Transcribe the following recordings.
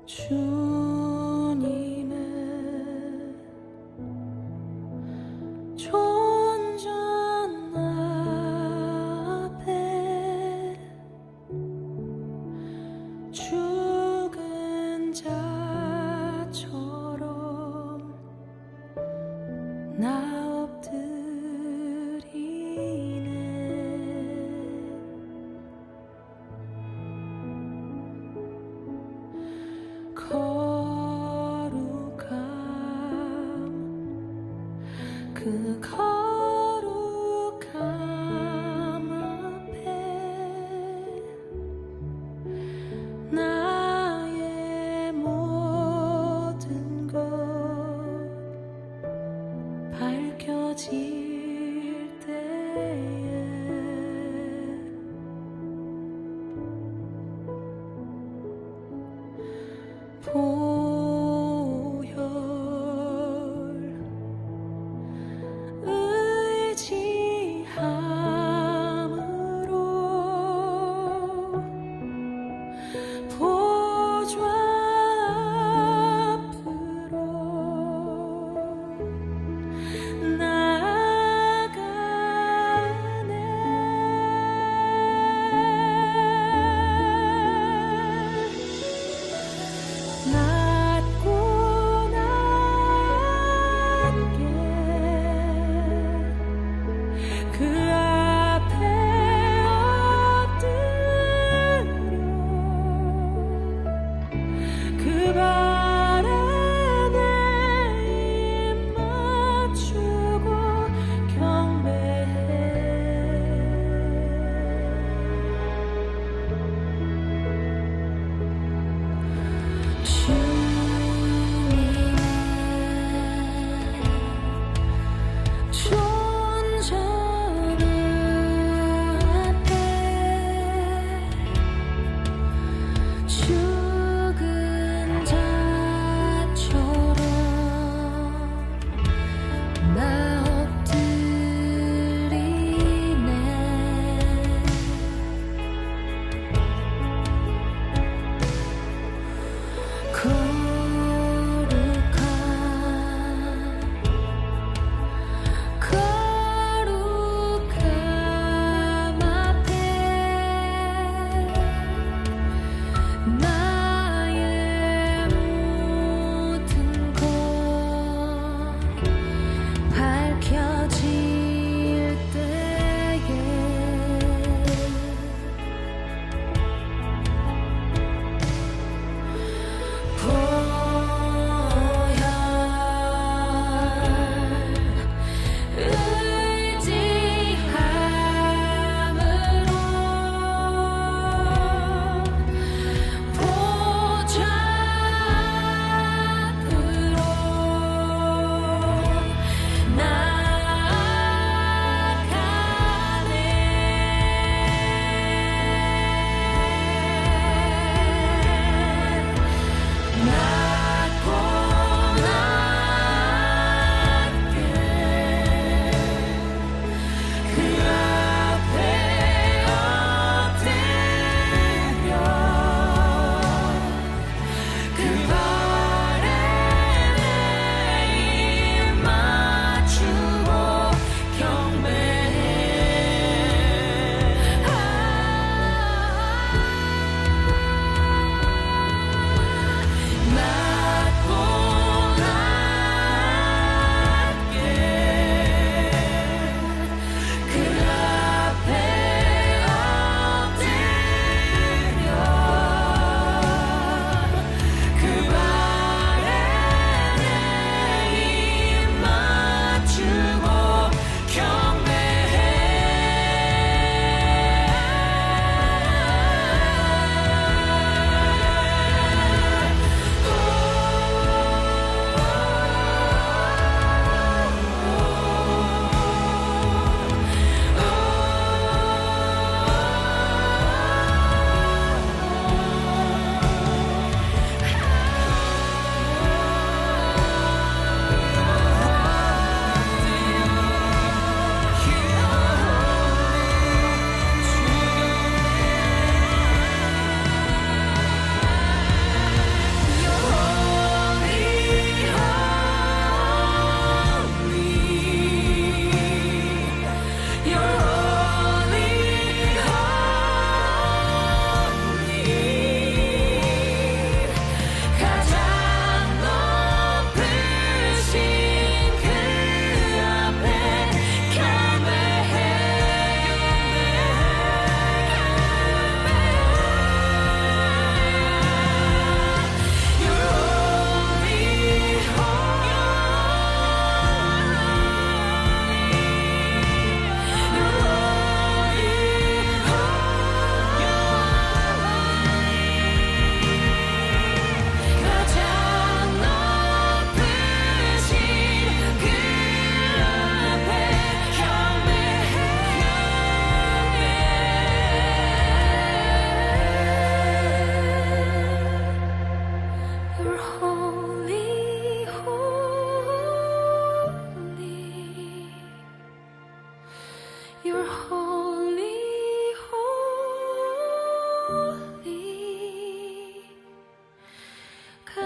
주님의 존전 앞에 죽은 자처럼 나 엎드리네. 거룩함 그 거룩함 앞에 나의 모든 것 밝혀질 때에 보혈 의지함으로 보좌 앞으로 나아가네. 낮고 낮게 그 앞에 엎드려 그 발에 내 입 맞추고 경배해. 존전 앞에 죽은 자처럼 나 엎드리네. 거룩함 앞에 나의 모든 것 밝혀질 때에 보혈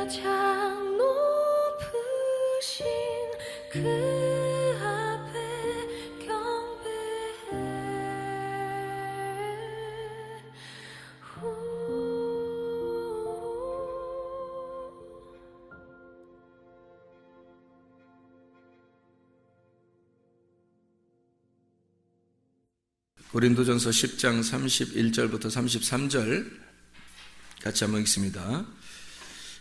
가장 높으신 그 앞에 경배해. 고린도전서 10장 31절부터 33절 같이 한번 읽습니다.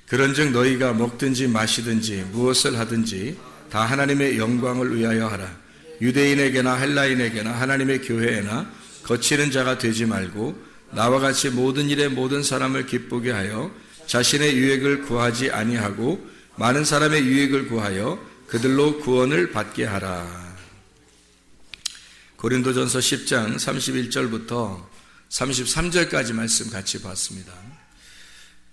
그런즉 너희가 먹든지 마시든지 무엇을 하든지 다 하나님의 영광을 위하여 하라. 유대인에게나 헬라인에게나 하나님의 교회에나 거치는 자가 되지 말고 나와 같이 모든 일에 모든 사람을 기쁘게 하여 자신의 유익을 구하지 아니하고 많은 사람의 유익을 구하여 그들로 구원을 받게 하라. 고린도전서 10장 31절부터 33절까지 말씀 같이 봤습니다.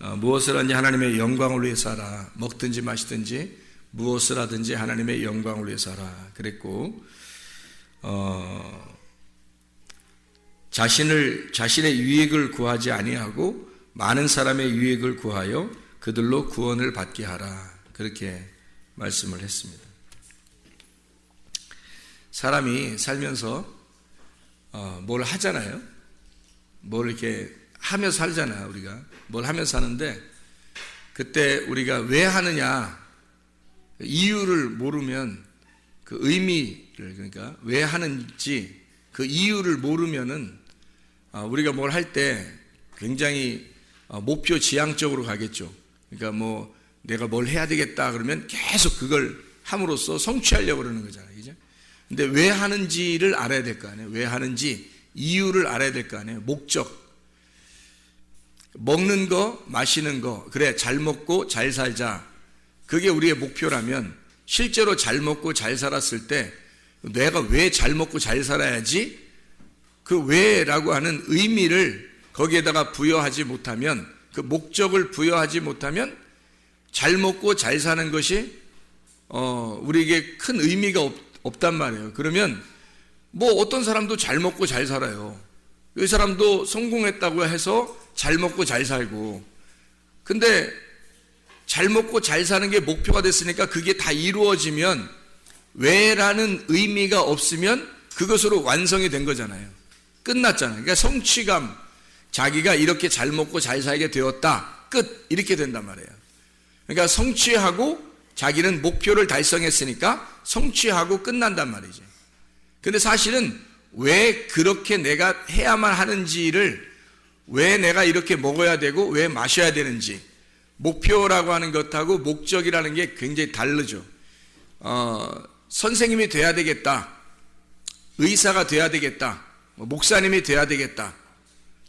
무엇을 하든지 하나님의 영광을 위해서 하라. 먹든지 마시든지 무엇을 하든지 하나님의 영광을 위해서 하라 그랬고, 자신의 유익을 구하지 아니하고 많은 사람의 유익을 구하여 그들로 구원을 받게 하라 그렇게 말씀을 했습니다. 사람이 살면서 뭘 하잖아요. 뭘 이렇게 하며 살잖아요. 우리가 뭘 하며 사는데 그때 우리가 왜 하느냐 이유를 모르면 그 의미를, 그러니까 왜 하는지 그 이유를 모르면은 우리가 뭘 할 때 굉장히 목표 지향적으로 가겠죠. 그러니까 뭐 내가 뭘 해야 되겠다 그러면 계속 그걸 함으로써 성취하려고 그러는 거잖아요. 그죠? 근데 왜 하는지를 알아야 될 거 아니에요. 왜 하는지 이유를 알아야 될 거 아니에요. 목적. 먹는 거, 마시는 거, 그래 잘 먹고 잘 살자. 그게 우리의 목표라면 실제로 잘 먹고 잘 살았을 때 내가 왜 잘 먹고 잘 살아야지? 그 왜라고 하는 의미를 거기에다가 부여하지 못하면, 그 목적을 부여하지 못하면 잘 먹고 잘 사는 것이 우리에게 큰 의미가 없단 말이에요. 그러면 뭐 어떤 사람도 잘 먹고 잘 살아요. 이 사람도 성공했다고 해서 잘 먹고 잘 살고, 근데 잘 먹고 잘 사는 게 목표가 됐으니까 그게 다 이루어지면 왜라는 의미가 없으면 그것으로 완성이 된 거잖아요. 끝났잖아요. 그러니까 성취감, 자기가 이렇게 잘 먹고 잘 살게 되었다, 끝, 이렇게 된단 말이에요. 그러니까 성취하고 자기는 목표를 달성했으니까 성취하고 끝난단 말이죠. 근데 사실은 왜 그렇게 내가 해야만 하는지를, 왜 내가 이렇게 먹어야 되고 왜 마셔야 되는지, 목표라고 하는 것하고 목적이라는 게 굉장히 다르죠. 선생님이 돼야 되겠다, 의사가 돼야 되겠다, 목사님이 돼야 되겠다,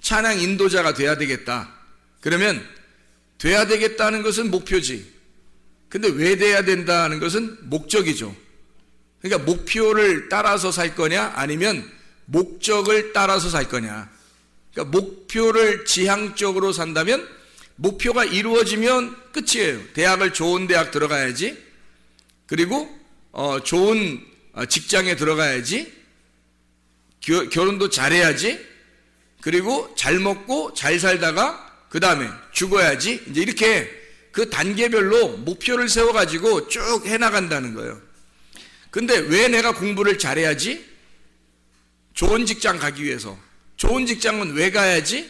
찬양 인도자가 돼야 되겠다, 그러면 돼야 되겠다는 것은 목표지. 근데 왜 돼야 된다는 것은 목적이죠. 그러니까 목표를 따라서 살 거냐 아니면 목적을 따라서 살 거냐. 그러니까 목표를 지향적으로 산다면 목표가 이루어지면 끝이에요. 대학을 좋은 대학 들어가야지, 그리고 좋은 직장에 들어가야지, 결혼도 잘해야지, 그리고 잘 먹고 잘 살다가 그 다음에 죽어야지, 이제 이렇게 그 단계별로 목표를 세워가지고 쭉 해나간다는 거예요. 근데 왜 내가 공부를 잘해야지? 좋은 직장 가기 위해서. 좋은 직장은 왜 가야지?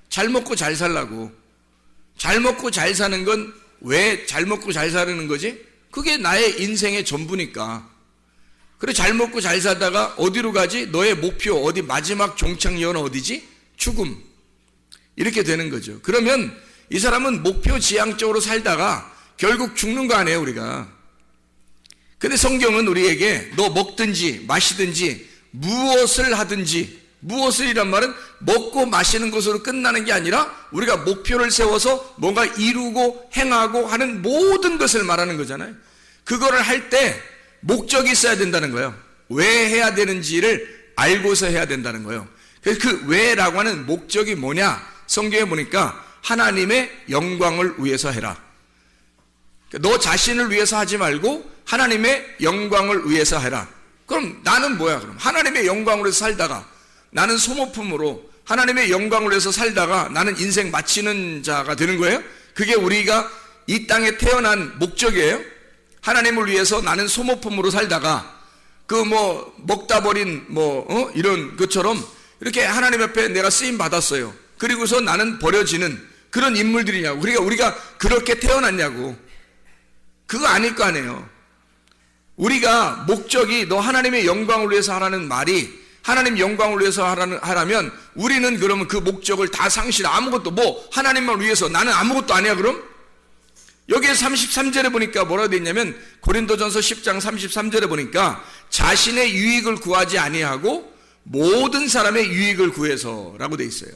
잘 먹고 잘 살라고. 잘 먹고 잘 사는 건 왜 잘 먹고 잘 사는 거지? 그게 나의 인생의 전부니까. 그래, 잘 먹고 잘 살다가 어디로 가지? 너의 목표, 어디 마지막 종착역은 어디지? 죽음. 이렇게 되는 거죠. 그러면 이 사람은 목표 지향적으로 살다가 결국 죽는 거 아니에요, 우리가. 근데 성경은 우리에게 너 먹든지 마시든지 무엇을 하든지, 무엇을이란 말은 먹고 마시는 것으로 끝나는 게 아니라 우리가 목표를 세워서 뭔가 이루고 행하고 하는 모든 것을 말하는 거잖아요. 그거를 할 때 목적이 있어야 된다는 거예요. 왜 해야 되는지를 알고서 해야 된다는 거예요. 그래서 그 왜라고 하는 목적이 뭐냐? 성경에 보니까 하나님의 영광을 위해서 해라. 너 자신을 위해서 하지 말고 하나님의 영광을 위해서 해라. 그럼 나는 뭐야? 그럼 하나님의 영광으로 살다가 나는 소모품으로 하나님의 영광을 위해서 살다가 나는 인생 마치는 자가 되는 거예요? 그게 우리가 이 땅에 태어난 목적이에요. 하나님을 위해서 나는 소모품으로 살다가 그 뭐 먹다 버린 이런 것처럼 이렇게 하나님 앞에 내가 쓰임 받았어요. 그리고서 나는 버려지는 그런 인물들이냐고. 그러니까 우리가 그렇게 태어났냐고. 그거 아닐 거 아니에요. 우리가 목적이 너 하나님의 영광을 위해서 하라는 말이 하나님 영광을 위해서 하라면 우리는 그러면 그 목적을 다 아무것도 하나님만 위해서 나는 아무것도 아니야 그럼? 여기에 33절에 보니까 뭐라고 되어 있냐면 고린도전서 10장 33절에 보니까 자신의 유익을 구하지 아니하고 모든 사람의 유익을 구해서 라고 되어 있어요.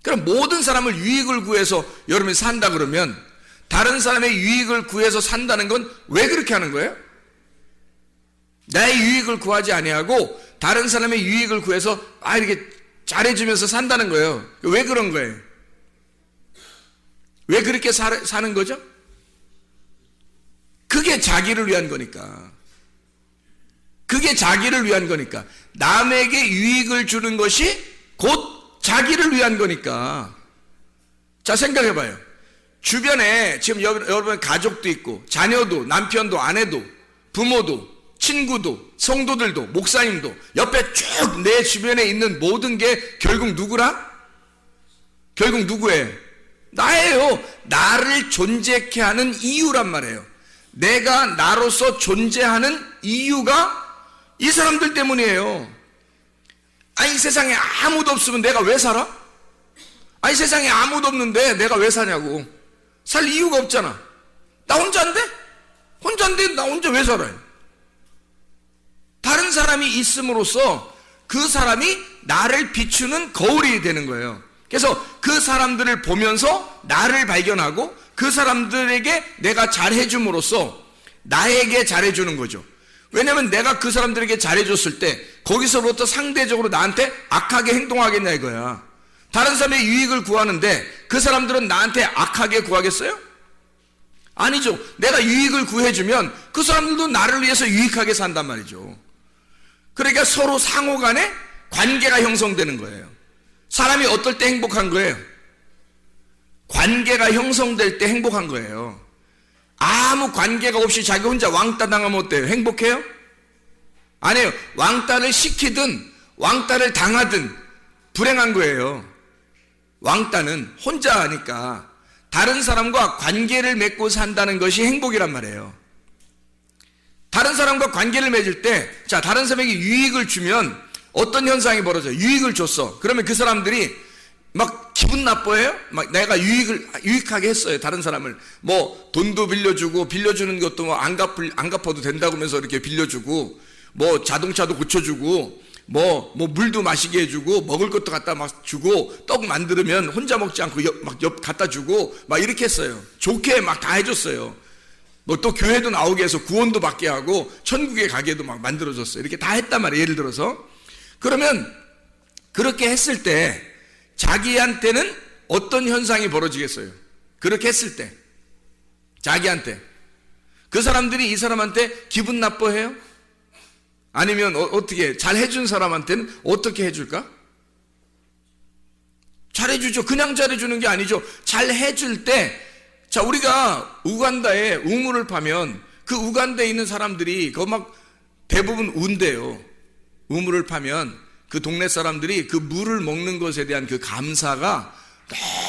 그럼 모든 사람을 유익을 구해서 여러분이 산다 그러면 다른 사람의 유익을 구해서 산다는 건 왜 그렇게 하는 거예요? 나의 유익을 구하지 아니하고 다른 사람의 유익을 구해서 이렇게 잘해주면서 산다는 거예요. 왜 그런 거예요? 왜 그렇게 사는 거죠? 그게 자기를 위한 거니까. 그게 자기를 위한 거니까. 남에게 유익을 주는 것이 곧 자기를 위한 거니까. 자, 생각해봐요. 주변에 지금 여러분 가족도 있고 자녀도 남편도 아내도 부모도 친구도 성도들도 목사님도 옆에 쭉 내 주변에 있는 모든 게 결국 누구라? 결국 누구예요? 나예요. 나를 존재케 하는 이유란 말이에요. 내가 나로서 존재하는 이유가 이 사람들 때문이에요. 아니 세상에 아무도 없으면 내가 왜 살아? 아니 세상에 아무도 없는데 내가 왜 사냐고. 살 이유가 없잖아. 나 혼자인데? 혼자인데 나 혼자 왜 살아요? 다른 사람이 있음으로써 그 사람이 나를 비추는 거울이 되는 거예요. 그래서 그 사람들을 보면서 나를 발견하고 그 사람들에게 내가 잘해줌으로써 나에게 잘해주는 거죠. 왜냐하면 내가 그 사람들에게 잘해줬을 때 거기서부터 상대적으로 나한테 악하게 행동하겠냐 이거야. 다른 사람의 유익을 구하는데 그 사람들은 나한테 악하게 구하겠어요? 아니죠. 내가 유익을 구해주면 그 사람들도 나를 위해서 유익하게 산단 말이죠. 그러니까 서로 상호 간에 관계가 형성되는 거예요. 사람이 어떨 때 행복한 거예요? 관계가 형성될 때 행복한 거예요. 아무 관계가 없이 자기 혼자 왕따 당하면 어때요? 행복해요? 아니에요. 왕따를 시키든 왕따를 당하든 불행한 거예요. 왕따는 혼자 하니까 다른 사람과 관계를 맺고 산다는 것이 행복이란 말이에요. 다른 사람과 관계를 맺을 때, 자, 다른 사람에게 유익을 주면 어떤 현상이 벌어져요? 유익을 줬어. 그러면 그 사람들이 막 기분 나빠해요? 막 내가 유익하게 했어요. 다른 사람을. 뭐, 돈도 빌려주고, 빌려주는 것도 뭐 안 갚아도 된다고 하면서 이렇게 빌려주고, 뭐, 자동차도 고쳐주고, 뭐 물도 마시게 해주고, 먹을 것도 갖다 막 주고, 떡 만들면 혼자 먹지 않고 옆 갖다 주고, 막 이렇게 했어요. 좋게 막 다 해줬어요. 뭐 또 교회도 나오게 해서 구원도 받게 하고 천국에 가게도 막 만들어줬어요. 이렇게 다 했단 말이에요. 예를 들어서. 그러면 그렇게 했을 때 자기한테는 어떤 현상이 벌어지겠어요? 그렇게 했을 때 자기한테 그 사람들이 이 사람한테 기분 나빠해요? 아니면 어떻게 잘 해준 사람한테는 어떻게 해줄까? 잘해주죠. 그냥 잘해주는 게 아니죠. 잘 해줄 때, 자, 우리가 우간다에 우물을 파면 그 우간다에 있는 사람들이 그거 막 대부분 운대요. 우물을 파면 그 동네 사람들이 그 물을 먹는 것에 대한 그 감사가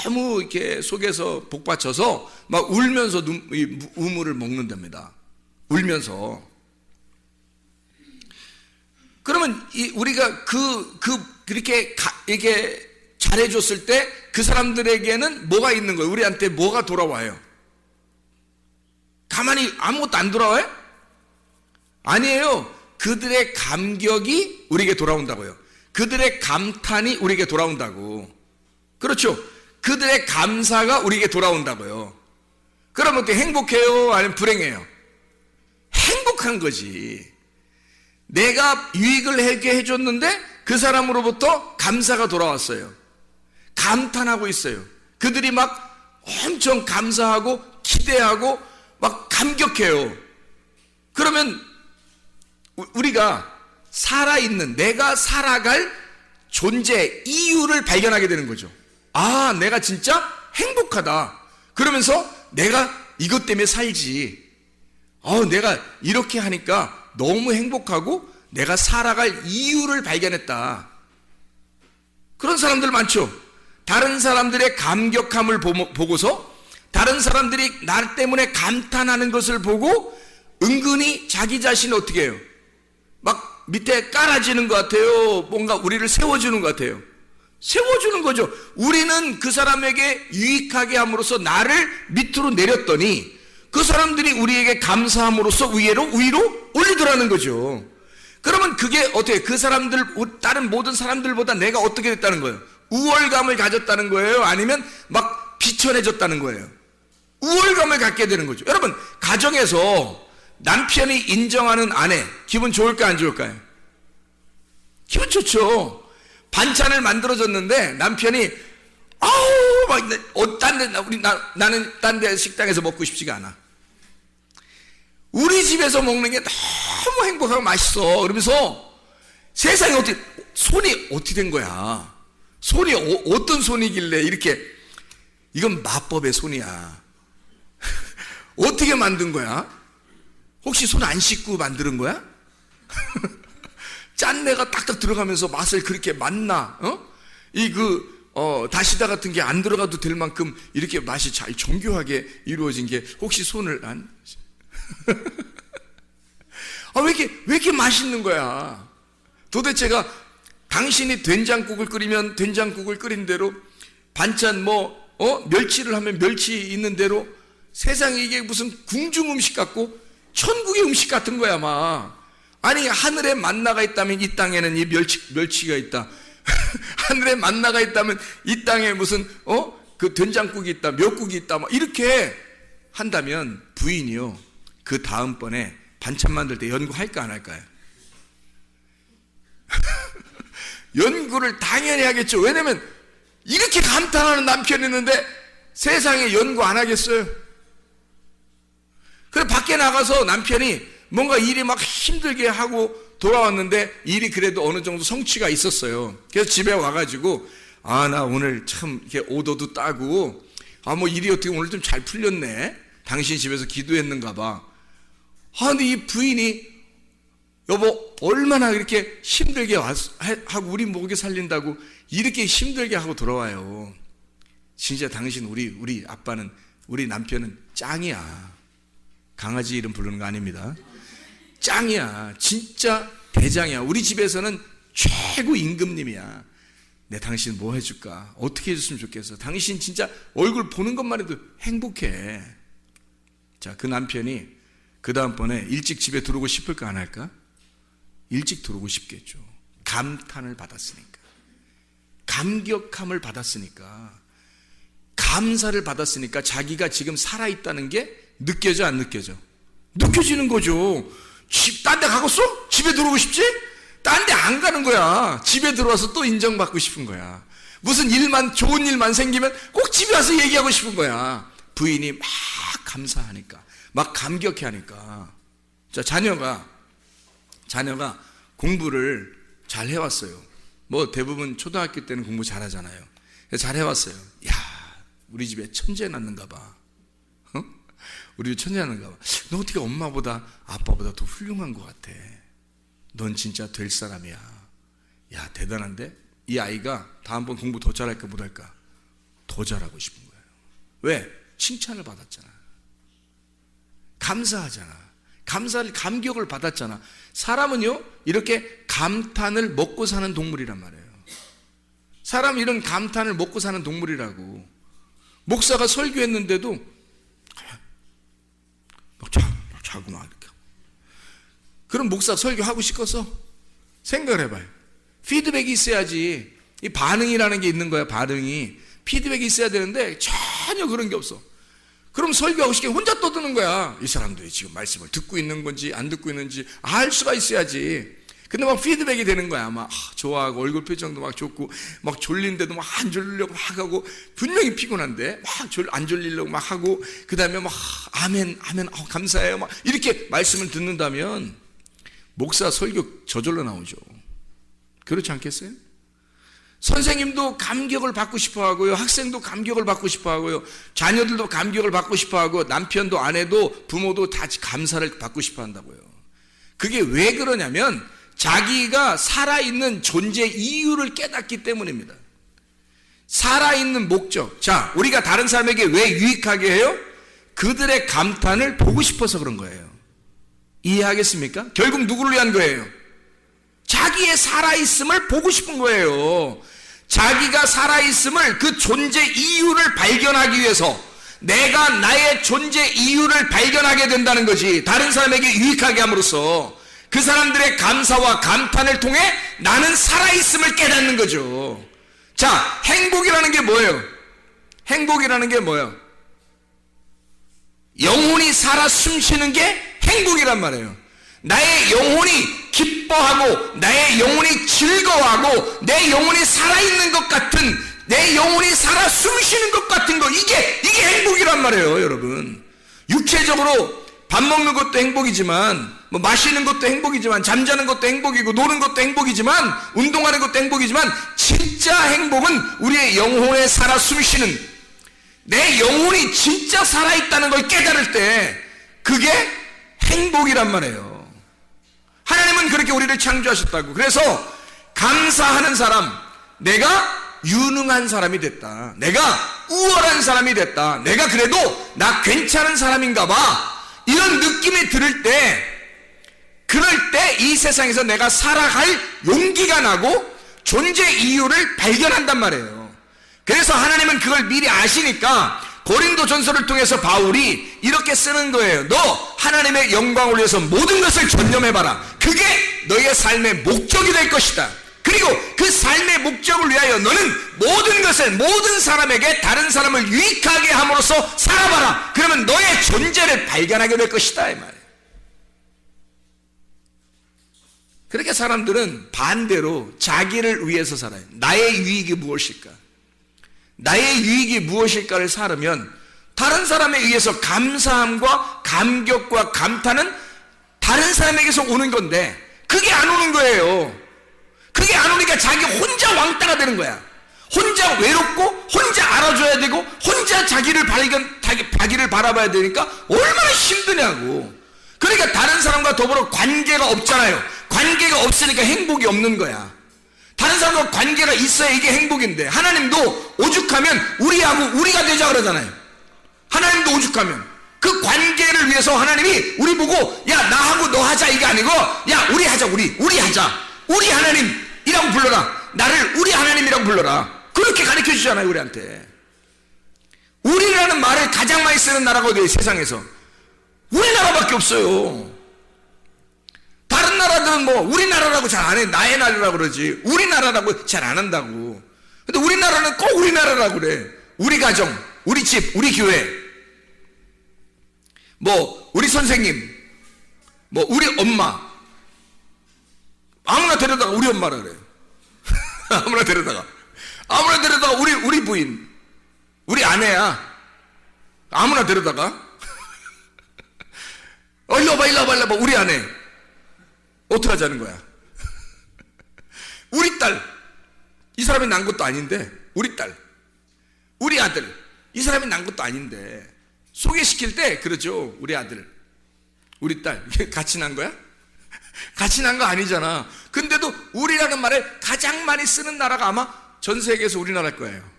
너무 이렇게 속에서 복받쳐서 막 울면서 이 우물을 먹는답니다. 울면서. 그러면 우리가 그렇게 이게 잘해줬을 때 그 사람들에게는 뭐가 있는 거예요? 우리한테 뭐가 돌아와요? 가만히 아무것도 안 돌아와요? 아니에요. 그들의 감격이 우리에게 돌아온다고요. 그들의 감탄이 우리에게 돌아온다고. 그렇죠. 그들의 감사가 우리에게 돌아온다고요. 그러면 어떻게 행복해요? 아니면 불행해요? 행복한 거지. 내가 유익을 해줬는데 그 사람으로부터 감사가 돌아왔어요. 감탄하고 있어요. 그들이 막 엄청 감사하고 기대하고 막 감격해요. 그러면 우리가 살아있는, 내가 살아갈 존재, 이유를 발견하게 되는 거죠. 아, 내가 진짜 행복하다. 그러면서 내가 이것 때문에 살지. 내가 이렇게 하니까 너무 행복하고 내가 살아갈 이유를 발견했다. 그런 사람들 많죠. 다른 사람들의 감격함을 보고서 다른 사람들이 나 때문에 감탄하는 것을 보고 은근히 자기 자신을 어떻게 해요? 막 밑에 깔아지는 것 같아요. 뭔가 우리를 세워주는 것 같아요. 세워주는 거죠. 우리는 그 사람에게 유익하게 함으로써 나를 밑으로 내렸더니 그 사람들이 우리에게 감사함으로써 위로 올리더라는 거죠. 그러면 그게 어떻게 그 사람들, 다른 모든 사람들보다 내가 어떻게 됐다는 거예요? 우월감을 가졌다는 거예요? 아니면 막 비천해졌다는 거예요? 우월감을 갖게 되는 거죠. 여러분, 가정에서 남편이 인정하는 아내, 기분 좋을까 안 좋을까요? 기분 좋죠. 반찬을 만들어줬는데 남편이 나는 딴 데 식당에서 먹고 싶지가 않아. 우리 집에서 먹는 게 너무 행복하고 맛있어. 그러면서 세상에 손이 어떻게 된 거야? 손이 어떤 손이길래 이렇게, 이건 마법의 손이야. 어떻게 만든 거야? 혹시 손 안 씻고 만드는 거야? 짠내가 딱딱 들어가면서 맛을 그렇게 맛나? 다시다 같은 게 안 들어가도 될 만큼 이렇게 맛이 잘 정교하게 이루어진 게 혹시 손을 안? 왜 이렇게 맛있는 거야? 도대체가 당신이 된장국을 끓이면 된장국을 끓인 대로, 반찬 멸치를 하면 멸치 있는 대로, 세상에 이게 무슨 궁중 음식 같고 천국의 음식 같은 거야, 막. 아니, 하늘에 만나가 있다면 이 땅에는 이 멸치가 있다. 하늘에 만나가 있다면 이 땅에 무슨 그 된장국이 있다, 미역국이 있다, 막 이렇게 한다면 부인이요, 그 다음번에 반찬 만들 때 연구할까 안 할까요? 연구를 당연히 하겠죠. 왜냐면 이렇게 감탄하는 남편이 있는데 세상에 연구 안 하겠어요? 그래, 밖에 나가서 남편이 뭔가 일이 막 힘들게 하고 돌아왔는데 일이 그래도 어느 정도 성취가 있었어요. 그래서 집에 와가지고, 나 오늘 참 이렇게 오더도 따고, 일이 어떻게 오늘 좀 잘 풀렸네. 당신 집에서 기도했는가 봐. 근데 이 부인이, 여보, 얼마나 이렇게 힘들게 하고 우리 먹여 살린다고 이렇게 힘들게 하고 돌아와요. 진짜 당신, 우리 아빠는, 우리 남편은 짱이야. 강아지 이름 부르는 거 아닙니다. 짱이야. 진짜 대장이야. 우리 집에서는 최고 임금님이야. 내 당신 뭐 해줄까? 어떻게 해줬으면 좋겠어? 당신 진짜 얼굴 보는 것만 해도 행복해. 자, 그 남편이 그 다음번에 일찍 집에 들어오고 싶을까 안 할까? 일찍 들어오고 싶겠죠. 감탄을 받았으니까, 감격함을 받았으니까, 감사를 받았으니까 자기가 지금 살아있다는 게 느껴져 안 느껴져? 느껴지는 거죠. 딴 데 가겠어? 집에 들어오고 싶지? 딴 데 안 가는 거야. 집에 들어와서 또 인정받고 싶은 거야. 무슨 좋은 일만 생기면 꼭 집에 와서 얘기하고 싶은 거야. 부인이 막 감사하니까, 막 감격해 하니까. 자, 자녀가 공부를 잘 해왔어요. 대부분 초등학교 때는 공부 잘 하잖아요. 잘 해왔어요. 우리 집에 천재 낳는가 봐. 우리 집에 천재 낳는가 봐. 너 어떻게 엄마보다 아빠보다 더 훌륭한 것 같아. 넌 진짜 될 사람이야. 대단한데? 이 아이가 다음번 공부 더 잘할까 못할까? 더 잘하고 싶은 거예요. 왜? 칭찬을 받았잖아. 감사하잖아. 감격을 받았잖아. 사람은요, 이렇게 감탄을 먹고 사는 동물이란 말이에요. 사람은 이런 감탄을 먹고 사는 동물이라고. 목사가 설교했는데도 막 자고 막 이렇게. 그럼 목사 설교하고 싶겠어? 생각을 해봐요. 피드백이 있어야지. 이 반응이라는 게 있는 거야. 반응이. 피드백이 있어야 되는데 전혀 그런 게 없어. 그럼 설교하고 싶게 혼자 떠드는 거야. 이 사람들이 지금 말씀을 듣고 있는 건지 안 듣고 있는지 알 수가 있어야지. 근데 막 피드백이 되는 거야. 막 좋아하고 얼굴 표정도 막 좋고 막 졸린데도 막 안 졸리려고 막 하고, 분명히 피곤한데 막 안 졸리려고 막 하고, 그 다음에 막 아멘 감사해요 막 이렇게 말씀을 듣는다면 목사 설교 저절로 나오죠. 그렇지 않겠어요? 선생님도 감격을 받고 싶어 하고요. 학생도 감격을 받고 싶어 하고요. 자녀들도 감격을 받고 싶어 하고 남편도 아내도 부모도 다 감사를 받고 싶어 한다고요. 그게 왜 그러냐면 자기가 살아있는 존재 이유를 깨닫기 때문입니다. 살아있는 목적. 자, 우리가 다른 사람에게 왜 유익하게 해요? 그들의 감탄을 보고 싶어서 그런 거예요. 이해하겠습니까? 결국 누구를 위한 거예요? 자기의 살아있음을 보고 싶은 거예요. 자기가 살아있음을, 그 존재 이유를 발견하기 위해서 내가 나의 존재 이유를 발견하게 된다는 거지. 다른 사람에게 유익하게 함으로써 그 사람들의 감사와 감탄을 통해 나는 살아있음을 깨닫는 거죠. 자, 행복이라는 게 뭐예요? 행복이라는 게 뭐예요? 영혼이 살아 숨쉬는 게 행복이란 말이에요. 나의 영혼이 기뻐하고 나의 영혼이 즐거워하고 내 영혼이 살아있는 것 같은, 내 영혼이 살아 숨쉬는 것 같은 거, 이게 행복이란 말이에요. 여러분, 육체적으로 밥 먹는 것도 행복이지만, 뭐 마시는 것도 행복이지만, 잠자는 것도 행복이고, 노는 것도 행복이지만, 운동하는 것도 행복이지만, 진짜 행복은 우리의 영혼에 살아 숨쉬는, 내 영혼이 진짜 살아있다는 걸 깨달을 때 그게 행복이란 말이에요. 하나님은 그렇게 우리를 창조하셨다고. 그래서 감사하는 사람, 내가 유능한 사람이 됐다, 내가 우월한 사람이 됐다, 내가 그래도 나 괜찮은 사람인가 봐, 이런 느낌이 들을 때, 그럴 때 이 세상에서 내가 살아갈 용기가 나고 존재 이유를 발견한단 말이에요. 그래서 하나님은 그걸 미리 아시니까 고린도 전서를 통해서 바울이 이렇게 쓰는 거예요. 너 하나님의 영광을 위해서 모든 것을 전념해봐라. 그게 너의 삶의 목적이 될 것이다. 그리고 그 삶의 목적을 위하여 너는 모든 것을, 모든 사람에게 다른 사람을 유익하게 함으로써 살아봐라. 그러면 너의 존재를 발견하게 될 것이다, 이 말이에요. 그렇게 사람들은 반대로 자기를 위해서 살아요. 나의 유익이 무엇일까? 나의 유익이 무엇일까를 살으면 다른 사람에 의해서 감사함과 감격과 감탄은 다른 사람에게서 오는 건데 그게 안 오는 거예요. 그게 안 오니까 자기 혼자 왕따가 되는 거야. 혼자 외롭고 혼자 알아줘야 되고 혼자 자기를 바라봐야 되니까 얼마나 힘드냐고. 그러니까 다른 사람과 더불어 관계가 없잖아요. 관계가 없으니까 행복이 없는 거야. 다른 사람과 관계가 있어야 이게 행복인데, 하나님도 오죽하면 우리하고 우리가 되자 그러잖아요. 하나님도 오죽하면 그 관계를 위해서 하나님이 우리 보고 야 나하고 너 하자 이게 아니고 야 우리 하자, 우리 하자, 우리 하나님이라고 불러라, 나를 우리 하나님이라고 불러라, 그렇게 가르쳐 주잖아요. 우리한테. 우리라는 말을 가장 많이 쓰는 나라가 어디예요? 세상에서 우리나라밖에 없어요. 다른 나라들은 뭐 우리나라라고 잘 안 해. 나의 나라라고 그러지 우리나라라고 잘 안 한다고. 근데 우리나라는 꼭 우리나라라고 그래. 우리 가정, 우리 집, 우리 교회, 뭐 우리 선생님, 뭐 우리 엄마, 아무나 데려다가 우리 엄마라 그래. 아무나 데려다가 우리 부인, 우리 아내야. 아무나 데려다가 일로 와봐 우리 아내. 어떻게 하자는 거야? 우리 딸, 이 사람이 난 것도 아닌데, 우리 딸, 우리 아들, 이 사람이 난 것도 아닌데, 소개시킬 때 그러죠. 우리 아들, 우리 딸, 이게 같이 난 거야? 같이 난 거 아니잖아. 근데도 우리라는 말을 가장 많이 쓰는 나라가 아마 전 세계에서 우리나라일 거예요.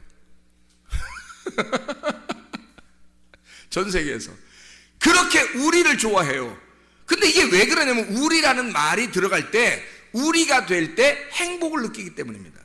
전 세계에서. 그렇게 우리를 좋아해요. 근데 이게 왜 그러냐면 우리라는 말이 들어갈 때, 우리가 될 때 행복을 느끼기 때문입니다.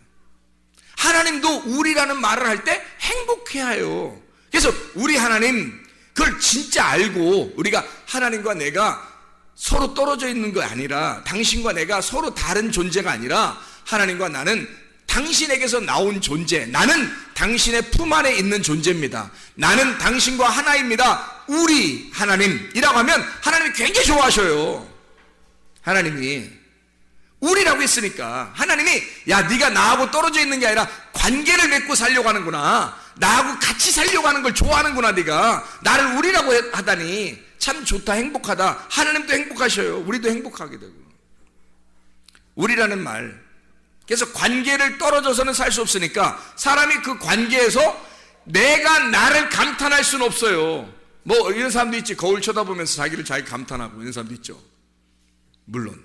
하나님도 우리라는 말을 할 때 행복해해요. 그래서 우리 하나님, 그걸 진짜 알고 우리가 하나님과 내가 서로 떨어져 있는 거 아니라, 당신과 내가 서로 다른 존재가 아니라 하나님과 나는 당신에게서 나온 존재, 나는 당신의 품 안에 있는 존재입니다. 나는 당신과 하나입니다. 우리 하나님이라고 하면 하나님이 굉장히 좋아하셔요. 하나님이 우리라고 했으니까 하나님이 야 네가 나하고 떨어져 있는 게 아니라 관계를 맺고 살려고 하는구나, 나하고 같이 살려고 하는 걸 좋아하는구나, 네가 나를 우리라고 하다니 참 좋다, 행복하다. 하나님도 행복하셔요. 우리도 행복하게 되고. 우리라는 말, 그래서 관계를 떨어져서는 살 수 없으니까 사람이 그 관계에서 내가 나를 감탄할 수는 없어요. 뭐 이런 사람도 있지. 거울 쳐다보면서 자기를 자기 감탄하고 이런 사람도 있죠. 물론.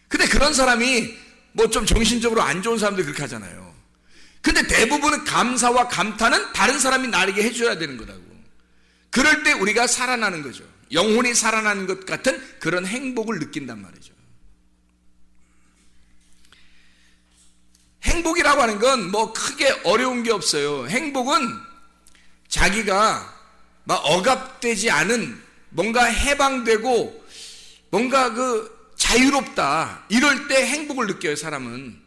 근데 그런 사람이 뭐 좀 정신적으로 안 좋은 사람들이 그렇게 하잖아요. 근데 대부분은 감사와 감탄은 다른 사람이 나에게 해줘야 되는 거라고. 그럴 때 우리가 살아나는 거죠. 영혼이 살아나는 것 같은 그런 행복을 느낀단 말이죠. 행복이라고 하는 건 뭐 크게 어려운 게 없어요. 행복은 자기가 막 억압되지 않은 뭔가 해방되고 뭔가 그 자유롭다 이럴 때 행복을 느껴요. 사람은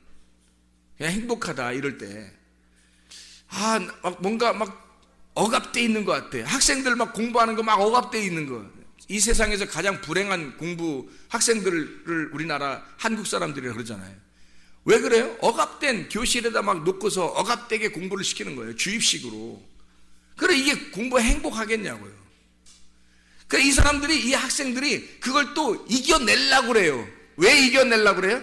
그냥 행복하다 이럴 때 뭔가 막 억압돼 있는 것 같아. 학생들 막 공부하는 거 막 억압돼 있는 거. 이 세상에서 가장 불행한 공부 학생들을 우리나라 한국 사람들이 그러잖아요. 왜 그래요? 억압된 교실에다 막 놓고서 억압되게 공부를 시키는 거예요. 주입식으로. 그래 이게 공부에 행복하겠냐고요. 그래 이 사람들이 이 학생들이 그걸 또 이겨내려고 그래요. 왜 이겨내려고 그래요?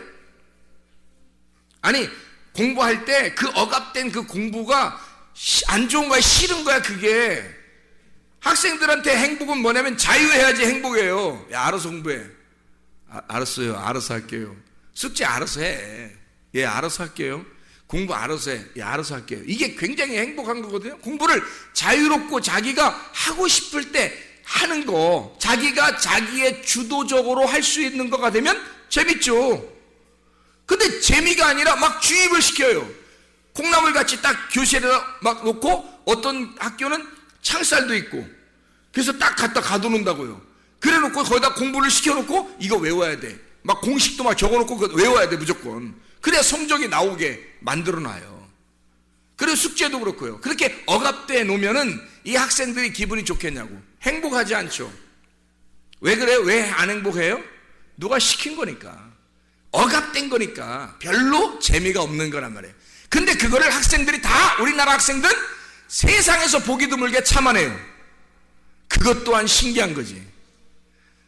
아니 공부할 때 그 억압된 그 공부가 안 좋은 거야, 싫은 거야 그게. 학생들한테 행복은 뭐냐면 자유해야지 행복이에요. 야 알아서 공부해. 알았어요. 알아서 할게요. 숙제 알아서 해. 예, 알아서 할게요. 공부 알아서 해. 예, 알아서 할게요. 이게 굉장히 행복한 거거든요. 공부를 자유롭고 자기가 하고 싶을 때 하는 거, 자기가 자기의 주도적으로 할 수 있는 거가 되면 재밌죠. 근데 재미가 아니라 막 주입을 시켜요. 콩나물 같이 딱 교실에다 막 놓고 어떤 학교는 창살도 있고 그래서 딱 갖다 가둬놓는다고요. 그래 놓고 거기다 공부를 시켜놓고 이거 외워야 돼. 막 공식도 막 적어놓고 그거 외워야 돼 무조건. 그래야 성적이 나오게 만들어놔요. 그리고 숙제도 그렇고요. 그렇게 억압돼 놓으면은 이 학생들이 기분이 좋겠냐고. 행복하지 않죠. 왜 그래요? 왜 안 행복해요? 누가 시킨 거니까. 억압된 거니까 별로 재미가 없는 거란 말이에요. 근데 그거를 학생들이 다 우리나라 학생들은 세상에서 보기 드물게 참아내요. 그것 또한 신기한 거지.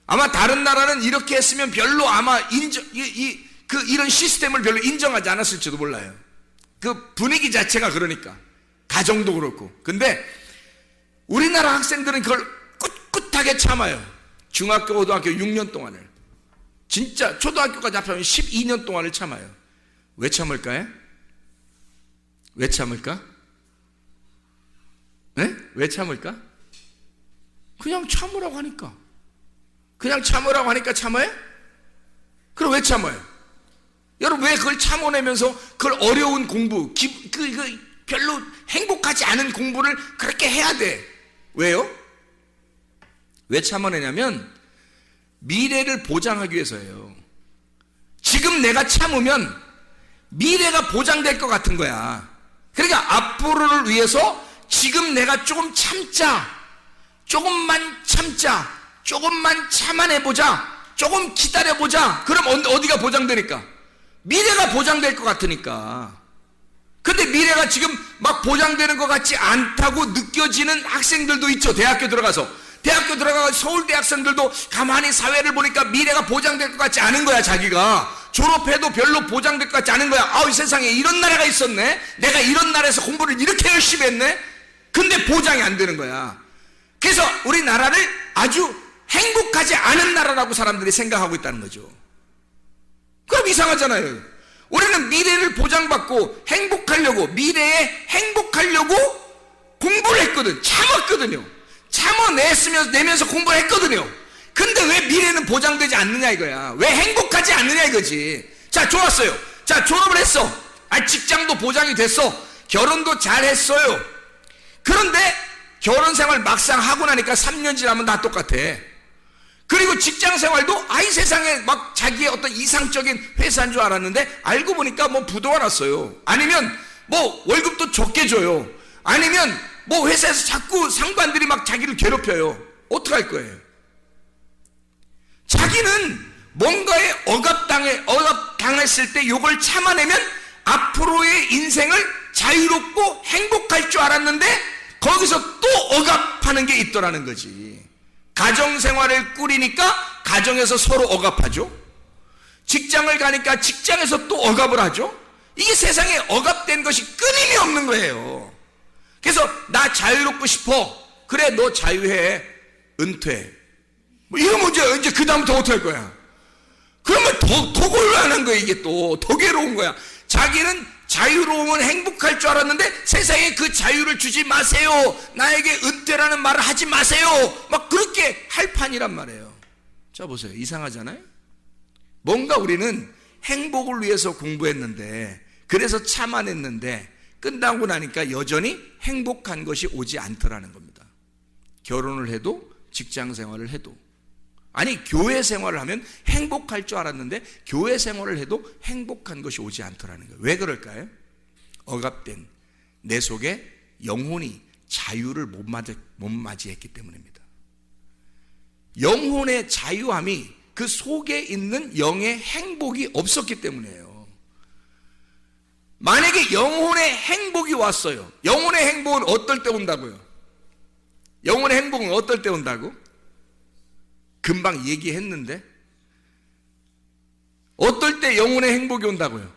아마 다른 나라는 이렇게 했으면 별로 아마 이런 시스템을 별로 인정하지 않았을지도 몰라요. 그 분위기 자체가 그러니까. 가정도 그렇고. 근데 우리나라 학생들은 그걸 꿋꿋하게 참아요. 중학교, 고등학교 6년 동안을. 진짜 초등학교까지 합하면 12년 동안을 참아요. 왜 참을까요? 왜 참을까? 네? 왜 참을까? 그냥 참으라고 하니까. 그냥 참으라고 하니까 참아요? 그럼 왜 참아요? 여러분 왜 그걸 참아내면서 그걸 어려운 공부, 별로 행복하지 않은 공부를 그렇게 해야 돼? 왜요? 왜 참아내냐면 미래를 보장하기 위해서예요. 지금 내가 참으면 미래가 보장될 것 같은 거야. 그러니까 앞으로를 위해서 지금 내가 조금 참자, 조금만 참자, 조금만 참아내보자, 조금 기다려보자. 그럼 어디가 보장되니까? 미래가 보장될 것 같으니까. 근데 미래가 지금 막 보장되는 것 같지 않다고 느껴지는 학생들도 있죠. 대학교 들어가서 서울대 학생들도 가만히 사회를 보니까 미래가 보장될 것 같지 않은 거야. 자기가 졸업해도 별로 보장될 것 같지 않은 거야. 이 세상에 이런 나라가 있었네. 내가 이런 나라에서 공부를 이렇게 열심히 했네. 근데 보장이 안 되는 거야. 그래서 우리나라를 아주 행복하지 않은 나라라고 사람들이 생각하고 있다는 거죠. 그럼 이상하잖아요. 우리는 미래를 보장받고 행복하려고, 미래에 행복하려고 공부를 했거든. 참았거든요. 내면서 공부를 했거든요. 근데 왜 미래는 보장되지 않느냐 이거야. 왜 행복하지 않느냐 이거지. 자, 좋았어요. 자, 졸업을 했어. 직장도 보장이 됐어. 결혼도 잘 했어요. 그런데 결혼 생활 막상 하고 나니까 3년 지나면 다 똑같아. 그리고 직장 생활도 세상에 막 자기의 어떤 이상적인 회사인 줄 알았는데 알고 보니까 뭐 부도가 났어요. 아니면 뭐 월급도 적게 줘요. 아니면 뭐 회사에서 자꾸 상관들이 막 자기를 괴롭혀요. 어떡할 거예요? 자기는 뭔가에 억압당했을 때 이걸 참아내면 앞으로의 인생을 자유롭고 행복할 줄 알았는데 거기서 또 억압하는 게 있더라는 거지. 가정생활을 꾸리니까 가정에서 서로 억압하죠. 직장을 가니까 직장에서 또 억압을 하죠. 이게 세상에 억압된 것이 끊임이 없는 거예요. 그래서 나 자유롭고 싶어. 그래, 너 자유해. 은퇴. 뭐 이러면 이제 그 다음부터 어떻게 할 거야? 그러면 더 곤란한 거야. 이게 또 더 괴로운 거야. 자기는 자유로우면 행복할 줄 알았는데 세상에 그 자유를 주지 마세요. 나에게 은퇴라는 말을 하지 마세요. 막 그렇게 할 판이란 말이에요. 자, 보세요. 이상하잖아요. 뭔가 우리는 행복을 위해서 공부했는데, 그래서 참아냈는데 끝나고 나니까 여전히 행복한 것이 오지 않더라는 겁니다. 결혼을 해도 직장 생활을 해도, 아니 교회 생활을 하면 행복할 줄 알았는데 교회 생활을 해도 행복한 것이 오지 않더라는 거예요. 왜 그럴까요? 억압된 내 속에 영혼이 자유를 못 맞이했기 때문입니다. 영혼의 자유함이 그 속에 있는 영의 행복이 없었기 때문이에요. 만약에 영혼의 행복이 왔어요. 영혼의 행복은 어떨 때 온다고요? 영혼의 행복은 어떨 때 온다고? 금방 얘기했는데 어떨 때 영혼의 행복이 온다고요?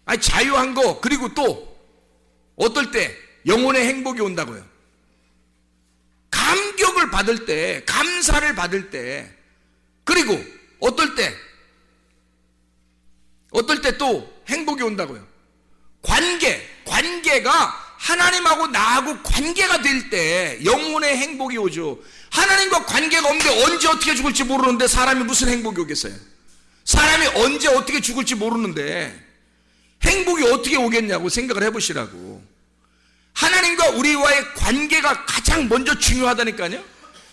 아니 자유한 거, 그리고 또 어떨 때 영혼의 행복이 온다고요? 감격을 받을 때, 감사를 받을 때, 그리고 어떨 때 또 행복이 온다고요? 관계가 하나님하고 나하고 관계가 될 때 영혼의 행복이 오죠. 하나님과 관계가 없는데 언제 어떻게 죽을지 모르는데 사람이 무슨 행복이 오겠어요? 사람이 언제 어떻게 죽을지 모르는데 행복이 어떻게 오겠냐고 생각을 해보시라고. 하나님과 우리와의 관계가 가장 먼저 중요하다니까요.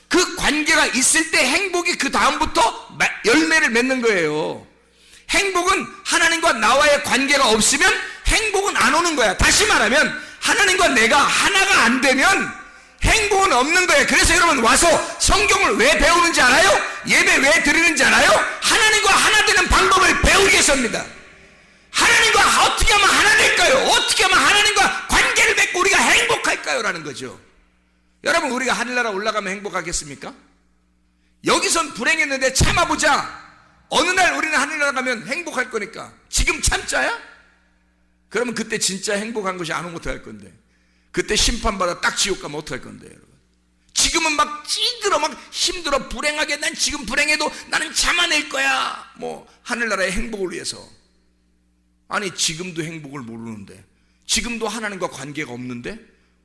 그 관계가 있을 때 행복이 그 다음부터 열매를 맺는 거예요. 행복은 하나님과 나와의 관계가 없으면 행복은 안 오는 거야. 다시 말하면 하나님과 내가 하나가 안 되면 행복은 없는 거예요. 그래서 여러분 와서 성경을 왜 배우는지 알아요? 예배 왜 드리는지 알아요? 하나님과 하나 되는 방법을 배우기 위해서입니다. 하나님과 어떻게 하면 하나 될까요? 어떻게 하면 하나님과 관계를 맺고 우리가 행복할까요? 라는 거죠. 여러분, 우리가 하늘나라 올라가면 행복하겠습니까? 여기선 불행했는데 참아보자. 어느 날 우리는 하늘나라 가면 행복할 거니까 지금 참자야? 그러면 그때 진짜 행복한 것이 안 오면 어떡할 건데, 그때 심판받아 딱 지옥 가면 어떡할 건데. 여러분, 지금은 막 찌들어, 막 힘들어, 불행하게 난 지금 불행해도 나는 참아낼 거야, 뭐 하늘나라의 행복을 위해서. 아니 지금도 행복을 모르는데, 지금도 하나님과 관계가 없는데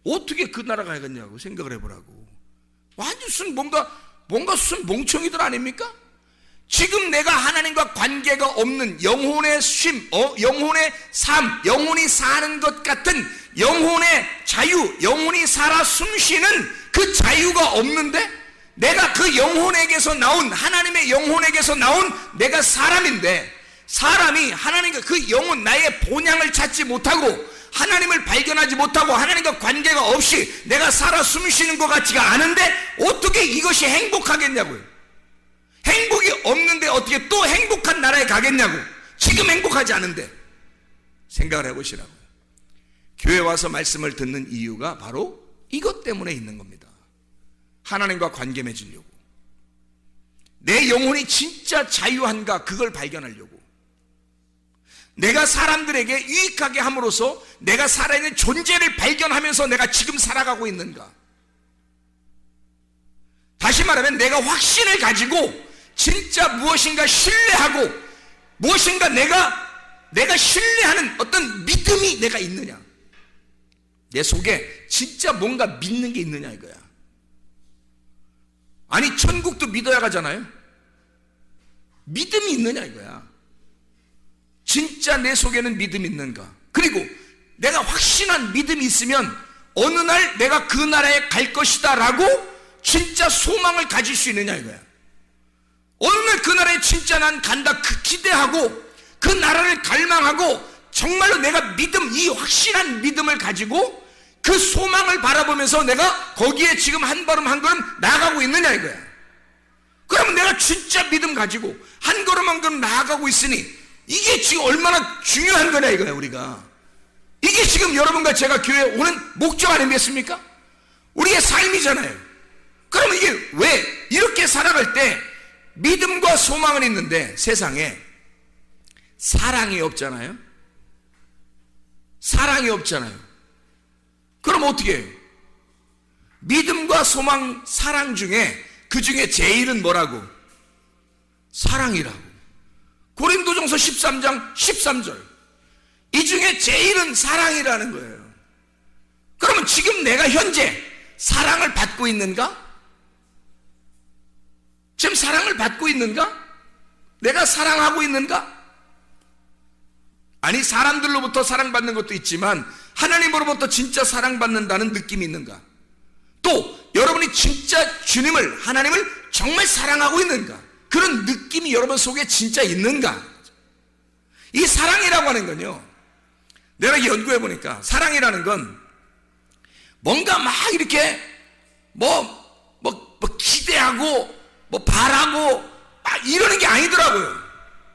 어떻게 그 나라 가야겠냐고 생각을 해보라고. 완전 뭔가 무슨 멍청이들 아닙니까? 지금 내가 하나님과 관계가 없는 영혼의 쉼, 영혼의 삶, 영혼이 사는 것 같은 영혼의 자유, 영혼이 살아 숨쉬는 그 자유가 없는데, 내가 그 영혼에게서 나온, 하나님의 영혼에게서 나온 내가 사람인데, 사람이 하나님과 그 영혼, 나의 본향을 찾지 못하고 하나님을 발견하지 못하고 하나님과 관계가 없이 내가 살아 숨쉬는 것 같지가 않은데 어떻게 이것이 행복하겠냐고요. 행복이 없는데 어떻게 또 행복한 나라에 가겠냐고. 지금 행복하지 않은데. 생각을 해보시라고요. 교회 와서 말씀을 듣는 이유가 바로 이것 때문에 있는 겁니다. 하나님과 관계 맺으려고, 내 영혼이 진짜 자유한가 그걸 발견하려고, 내가 사람들에게 유익하게 함으로써 내가 살아있는 존재를 발견하면서 내가 지금 살아가고 있는가. 다시 말하면 내가 확신을 가지고 진짜 무엇인가 신뢰하고, 무엇인가 내가 신뢰하는 어떤 믿음이 내가 있느냐, 내 속에 진짜 뭔가 믿는 게 있느냐 이거야. 아니 천국도 믿어야 가잖아요. 믿음이 있느냐 이거야. 진짜 내 속에는 믿음이 있는가. 그리고 내가 확신한 믿음이 있으면 어느 날 내가 그 나라에 갈 것이다 라고 진짜 소망을 가질 수 있느냐 이거야. 어느 날 그 나라에 진짜 난 간다 그 기대하고 그 나라를 갈망하고 정말로 내가 믿음, 이 확신한 믿음을 가지고 그 소망을 바라보면서 내가 거기에 지금 한 걸음 한 걸음 나아가고 있느냐 이거야. 그러면 내가 진짜 믿음 가지고 한 걸음 한 걸음 나아가고 있으니 이게 지금 얼마나 중요한 거냐 이거야. 우리가 이게 지금 여러분과 제가 교회에 오는 목적 아니겠습니까? 우리의 삶이잖아요. 그러면 이게 왜 이렇게 살아갈 때 믿음과 소망은 있는데 세상에 사랑이 없잖아요. 사랑이 없잖아요. 그럼 어떻게 해요? 믿음과 소망, 사랑 중에 그 중에 제일은 뭐라고? 사랑이라고. 고린도전서 13장 13절. 이 중에 제일은 사랑이라는 거예요. 그러면 지금 내가 현재 사랑을 받고 있는가? 지금 사랑을 받고 있는가? 내가 사랑하고 있는가? 아니, 사람들로부터 사랑받는 것도 있지만 하나님으로부터 진짜 사랑받는다는 느낌이 있는가? 또 여러분이 진짜 주님을, 하나님을 정말 사랑하고 있는가? 그런 느낌이 여러분 속에 진짜 있는가? 이 사랑이라고 하는 건요, 내가 연구해 보니까 사랑이라는 건 뭔가 막 이렇게 기대하고 바라고 막 이러는 게 아니더라고요.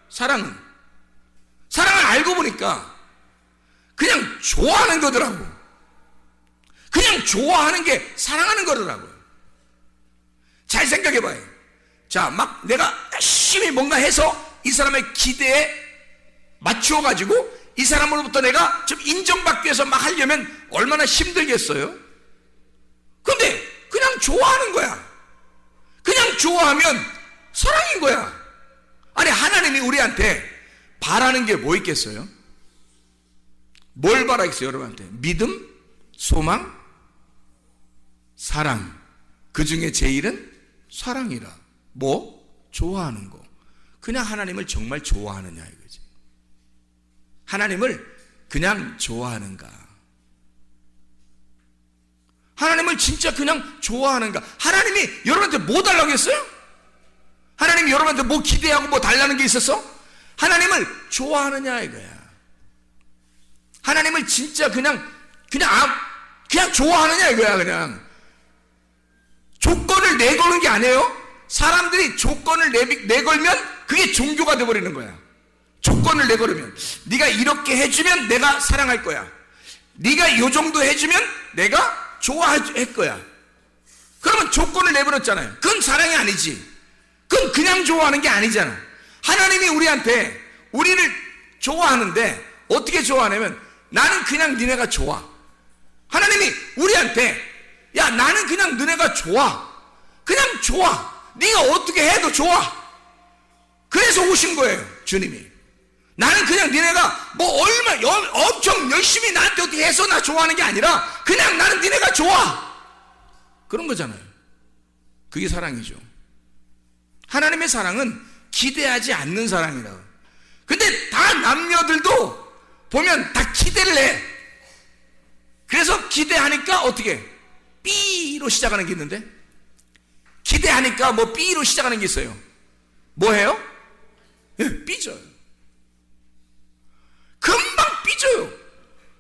사랑은 사랑을 알고 보니까 그냥 좋아하는 거더라고. 그냥 좋아하는 게 사랑하는 거더라고요. 잘 생각해 봐요. 자, 막 내가 열심히 뭔가 해서 이 사람의 기대에 맞추어 가지고 이 사람으로부터 내가 좀 인정받기 위해서 막 하려면 얼마나 힘들겠어요? 근데 그냥 좋아하는 거야. 그냥 좋아하면 사랑인 거야. 아니, 하나님이 우리한테 바라는 게 뭐 있겠어요? 뭘 바라겠어요, 여러분한테? 믿음, 소망, 사랑. 그 중에 제일은 사랑이라. 뭐? 좋아하는 거. 그냥 하나님을 정말 좋아하느냐 이거지. 하나님을 그냥 좋아하는가? 하나님을 진짜 그냥 좋아하는가? 하나님이 여러분한테 뭐 달라고 했어요? 하나님이 여러분한테 뭐 기대하고 뭐 달라는 게 있었어? 하나님을 좋아하느냐 이거야. 하나님을 진짜 그냥 좋아하느냐 이거야. 그냥 조건을 내거는 게 아니에요. 사람들이 조건을 내걸면 그게 종교가 돼버리는 거야. 조건을 내걸으면 네가 이렇게 해주면 내가 사랑할 거야. 네가 요 정도 해주면 내가 좋아할 거야. 그러면 조건을 내버렸잖아요. 그건 사랑이 아니지. 그건 그냥 좋아하는 게 아니잖아. 하나님이 우리를 좋아하는데 어떻게 좋아하냐면 나는 그냥 니네가 좋아. 하나님이 우리한테 야, 나는 그냥 너네가 좋아. 그냥 좋아. 네가 어떻게 해도 좋아. 그래서 오신 거예요, 주님이. 나는 그냥 니네가 엄청 열심히 나한테 어떻게 해서 나 좋아하는 게 아니라 그냥 나는 니네가 좋아. 그런 거잖아요. 그게 사랑이죠. 하나님의 사랑은 기대하지 않는 사랑이라고. 근데 다 남녀들도 보면 다 기대를 해. 그래서 기대하니까 어떻게? B로 시작하는 게 있는데, 기대하니까 뭐 B로 시작하는 게 있어요. 뭐 해요? 예, 삐져요. 금방 삐져요.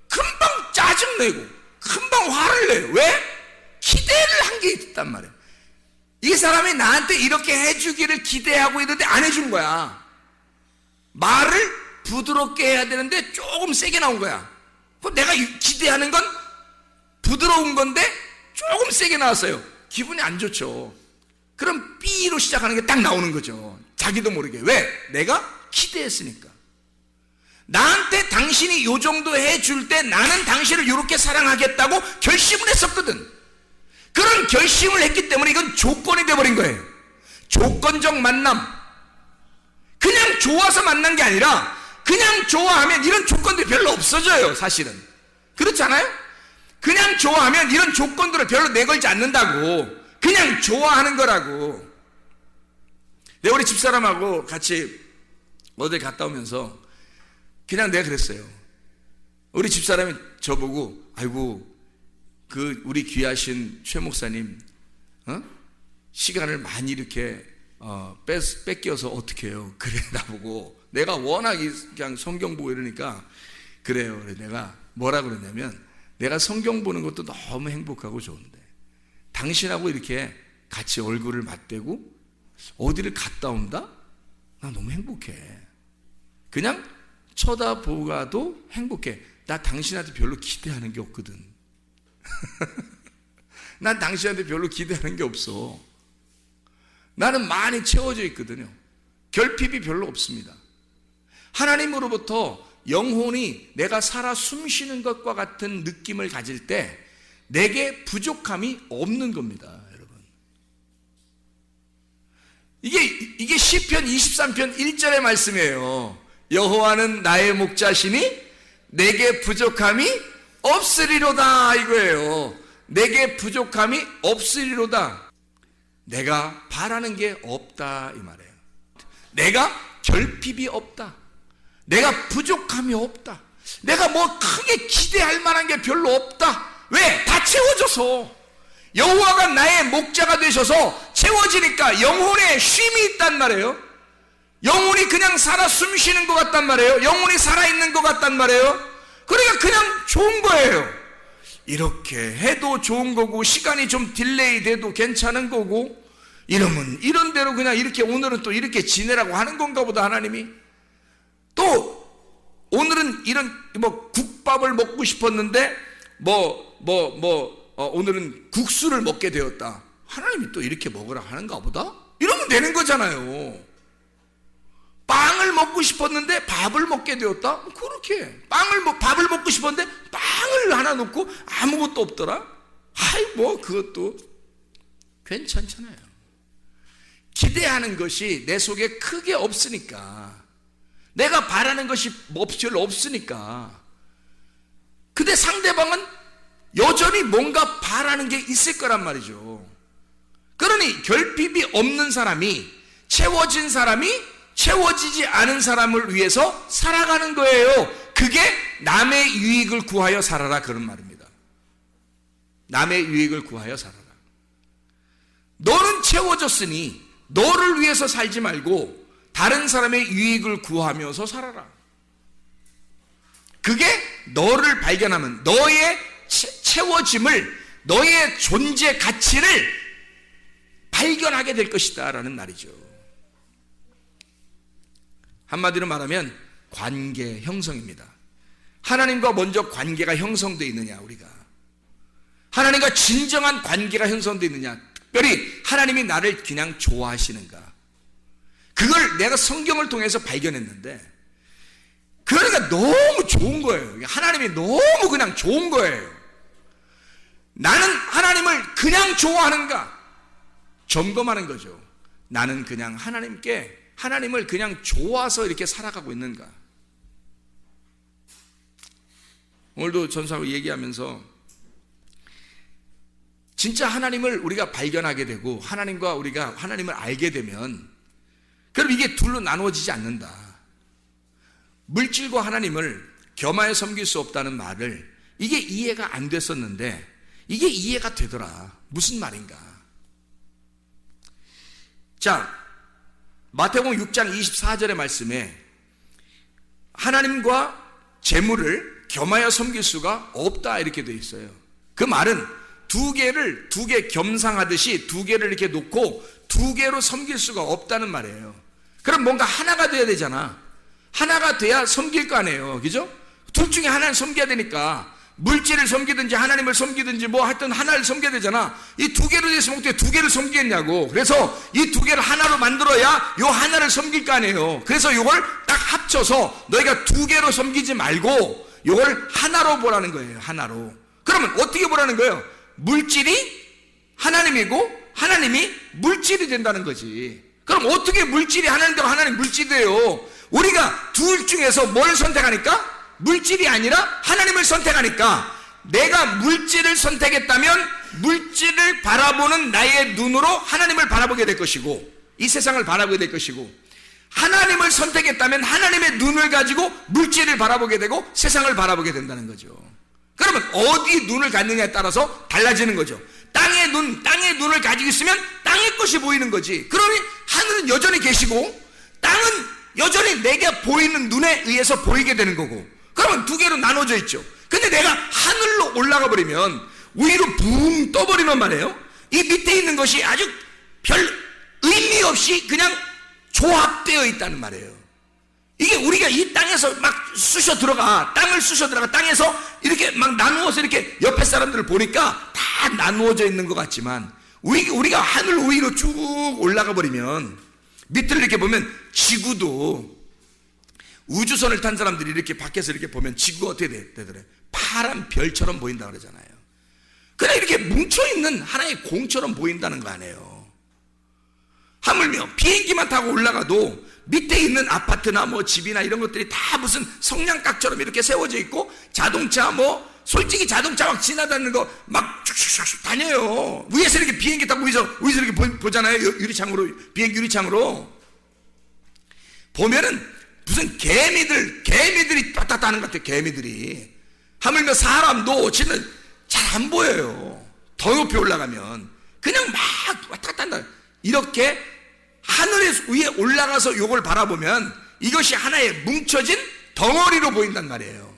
금방 짜증내고 금방 화를 내요. 왜? 기대를 한 게 있단 말이에요. 이 사람이 나한테 이렇게 해주기를 기대하고 있는데 안 해준 거야. 말을 부드럽게 해야 되는데 조금 세게 나온 거야. 그럼 내가 기대하는 건 부드러운 건데 조금 세게 나왔어요. 기분이 안 좋죠. 그럼 B로 시작하는 게 딱 나오는 거죠. 자기도 모르게. 왜? 내가 기대했으니까. 나한테 당신이 요 정도 해줄 때 나는 당신을 이렇게 사랑하겠다고 결심을 했었거든. 그런 결심을 했기 때문에 이건 조건이 돼버린 거예요. 조건적 만남. 그냥 좋아서 만난 게 아니라 그냥 좋아하면 이런 조건들이 별로 없어져요, 사실은. 그렇지 않아요? 그냥 좋아하면 이런 조건들을 별로 내걸지 않는다고. 그냥 좋아하는 거라고. 내가 우리 집사람하고 같이 어디 갔다 오면서 그냥 내가 그랬어요. 우리 집사람이 저보고 아이고 우리 귀하신 최 목사님 시간을 많이 이렇게 뺏겨서 어떻게 해요? 그래. 나보고 내가 워낙 그냥 성경 보고 이러니까 그래요. 그래. 내가 뭐라 그러냐면 내가 성경 보는 것도 너무 행복하고 좋은데 당신하고 이렇게 같이 얼굴을 맞대고 어디를 갔다 온다? 나 너무 행복해. 그냥 쳐다보가도 행복해. 나 당신한테 별로 기대하는 게 없거든. 난 당신한테 별로 기대하는 게 없어. 나는 많이 채워져 있거든요. 결핍이 별로 없습니다. 하나님으로부터 영혼이 내가 살아 숨쉬는 것과 같은 느낌을 가질 때 내게 부족함이 없는 겁니다, 여러분. 이게 시편 23편 1절의 말씀이에요. 여호와는 나의 목자시니 내게 부족함이 없으리로다, 이거예요. 내게 부족함이 없으리로다. 내가 바라는 게 없다, 이 말이에요. 내가 결핍이 없다. 내가 부족함이 없다. 내가 뭐 크게 기대할 만한 게 별로 없다. 왜? 다 채워져서. 여호와가 나의 목자가 되셔서 채워지니까 영혼에 쉼이 있단 말이에요. 영혼이 그냥 살아 숨쉬는 것 같단 말이에요. 영혼이 살아있는 것 같단 말이에요. 그러니까 그냥 좋은 거예요. 이렇게 해도 좋은 거고, 시간이 좀 딜레이 돼도 괜찮은 거고, 이러면 이런 대로 그냥 이렇게 오늘은 또 이렇게 지내라고 하는 건가 보다, 하나님이. 또 오늘은 이런 뭐 국밥을 먹고 싶었는데 오늘은 국수를 먹게 되었다. 하나님이 또 이렇게 먹으라 하는가 보다? 이러면 되는 거잖아요. 빵을 먹고 싶었는데 밥을 먹게 되었다? 그렇게 밥을 먹고 싶었는데 빵을 하나 놓고 아무것도 없더라? 그것도 괜찮잖아요. 기대하는 것이 내 속에 크게 없으니까, 내가 바라는 것이 별로 없으니까. 근데 상대방은 여전히 뭔가 바라는 게 있을 거란 말이죠. 그러니 결핍이 없는 사람이, 채워진 사람이 채워지지 않은 사람을 위해서 살아가는 거예요. 그게 남의 유익을 구하여 살아라, 그런 말입니다. 남의 유익을 구하여 살아라. 너는 채워졌으니 너를 위해서 살지 말고 다른 사람의 유익을 구하면서 살아라. 그게 너를 발견하면 너의 채워짐을, 너의 존재 가치를 발견하게 될 것이다 라는 말이죠. 한마디로 말하면 관계 형성입니다. 하나님과 먼저 관계가 형성되어 있느냐, 우리가 하나님과 진정한 관계가 형성되어 있느냐, 특별히 하나님이 나를 그냥 좋아하시는가, 그걸 내가 성경을 통해서 발견했는데, 그러니까 너무 좋은 거예요. 하나님이 너무 그냥 좋은 거예요. 나는 하나님을 그냥 좋아하는가 점검하는 거죠. 나는 그냥 하나님을 그냥 좋아서 이렇게 살아가고 있는가. 오늘도 전사하고 얘기하면서 진짜 하나님을 우리가 발견하게 되고 하나님과 우리가 하나님을 알게 되면, 그럼 이게 둘로 나누어지지 않는다. 물질과 하나님을 겸하여 섬길 수 없다는 말을, 이게 이해가 안 됐었는데 이게 이해가 되더라. 무슨 말인가. 자, 마태복음 6장 24절의 말씀에 하나님과 재물을 겸하여 섬길 수가 없다, 이렇게 되어 있어요. 그 말은 두 개 겸상하듯이 두 개를 이렇게 놓고 두 개로 섬길 수가 없다는 말이에요. 그럼 뭔가 하나가 돼야 되잖아. 하나가 돼야 섬길 거 아니에요, 그죠? 둘 중에 하나를 섬겨야 되니까 물질을 섬기든지 하나님을 섬기든지 뭐 하여튼 하나를 섬겨야 되잖아. 이 두 개로 돼서 어떻게 두 개를 섬기겠냐고. 그래서 이 두 개를 하나로 만들어야 요 하나를 섬길 거 아니에요. 그래서 요걸 딱 합쳐서 너희가 두 개로 섬기지 말고 요걸 하나로 보라는 거예요. 하나로. 그러면 어떻게 보라는 거예요? 물질이 하나님이고 하나님이 물질이 된다는 거지. 그럼 어떻게 물질이 하나님 되고 하나님 물질이 돼요? 우리가 둘 중에서 뭘 선택하니까? 물질이 아니라 하나님을 선택하니까, 내가 물질을 선택했다면 물질을 바라보는 나의 눈으로 하나님을 바라보게 될 것이고, 이 세상을 바라보게 될 것이고, 하나님을 선택했다면 하나님의 눈을 가지고 물질을 바라보게 되고 세상을 바라보게 된다는 거죠. 그러면 어디 눈을 갖느냐에 따라서 달라지는 거죠. 땅의 눈을 가지고 있으면 땅의 것이 보이는 거지. 그러니 하늘은 여전히 계시고 땅은 여전히 내가 보이는 눈에 의해서 보이게 되는 거고, 그러면 두 개로 나눠져 있죠. 근데 내가 하늘로 올라가 버리면, 위로 붕 떠버리면 말이에요, 이 밑에 있는 것이 아주 별 의미 없이 그냥 조합되어 있다는 말이에요. 이게 우리가 이 땅에서 막 땅을 쑤셔 들어가 땅에서 이렇게 막 나누어서 이렇게 옆에 사람들을 보니까 다 나누어져 있는 것 같지만, 우리가 하늘 위로 쭉 올라가 버리면 밑을 이렇게 보면 지구도 우주선을 탄 사람들이 이렇게 밖에서 이렇게 보면 지구가 어떻게 되더래? 파란 별처럼 보인다 그러잖아요. 그냥 이렇게 뭉쳐있는 하나의 공처럼 보인다는 거 아니에요. 하물며 비행기만 타고 올라가도 밑에 있는 아파트나 뭐 집이나 이런 것들이 다 무슨 성냥각처럼 이렇게 세워져 있고, 자동차 뭐 솔직히 자동차 막 지나다니는 거 막 슉슉슉 다녀요. 위에서 이렇게 비행기 타고 위에서 이렇게 보잖아요. 유리창으로, 비행기 유리창으로 보면은 무슨 개미들이 왔다 갔다 하는 것 같아요. 개미들이. 하물며 사람도 지금 잘 안 보여요. 더 높이 올라가면 그냥 막 왔다 갔다 한다. 이렇게 하늘 위에 올라가서 요걸 바라보면 이것이 하나의 뭉쳐진 덩어리로 보인단 말이에요.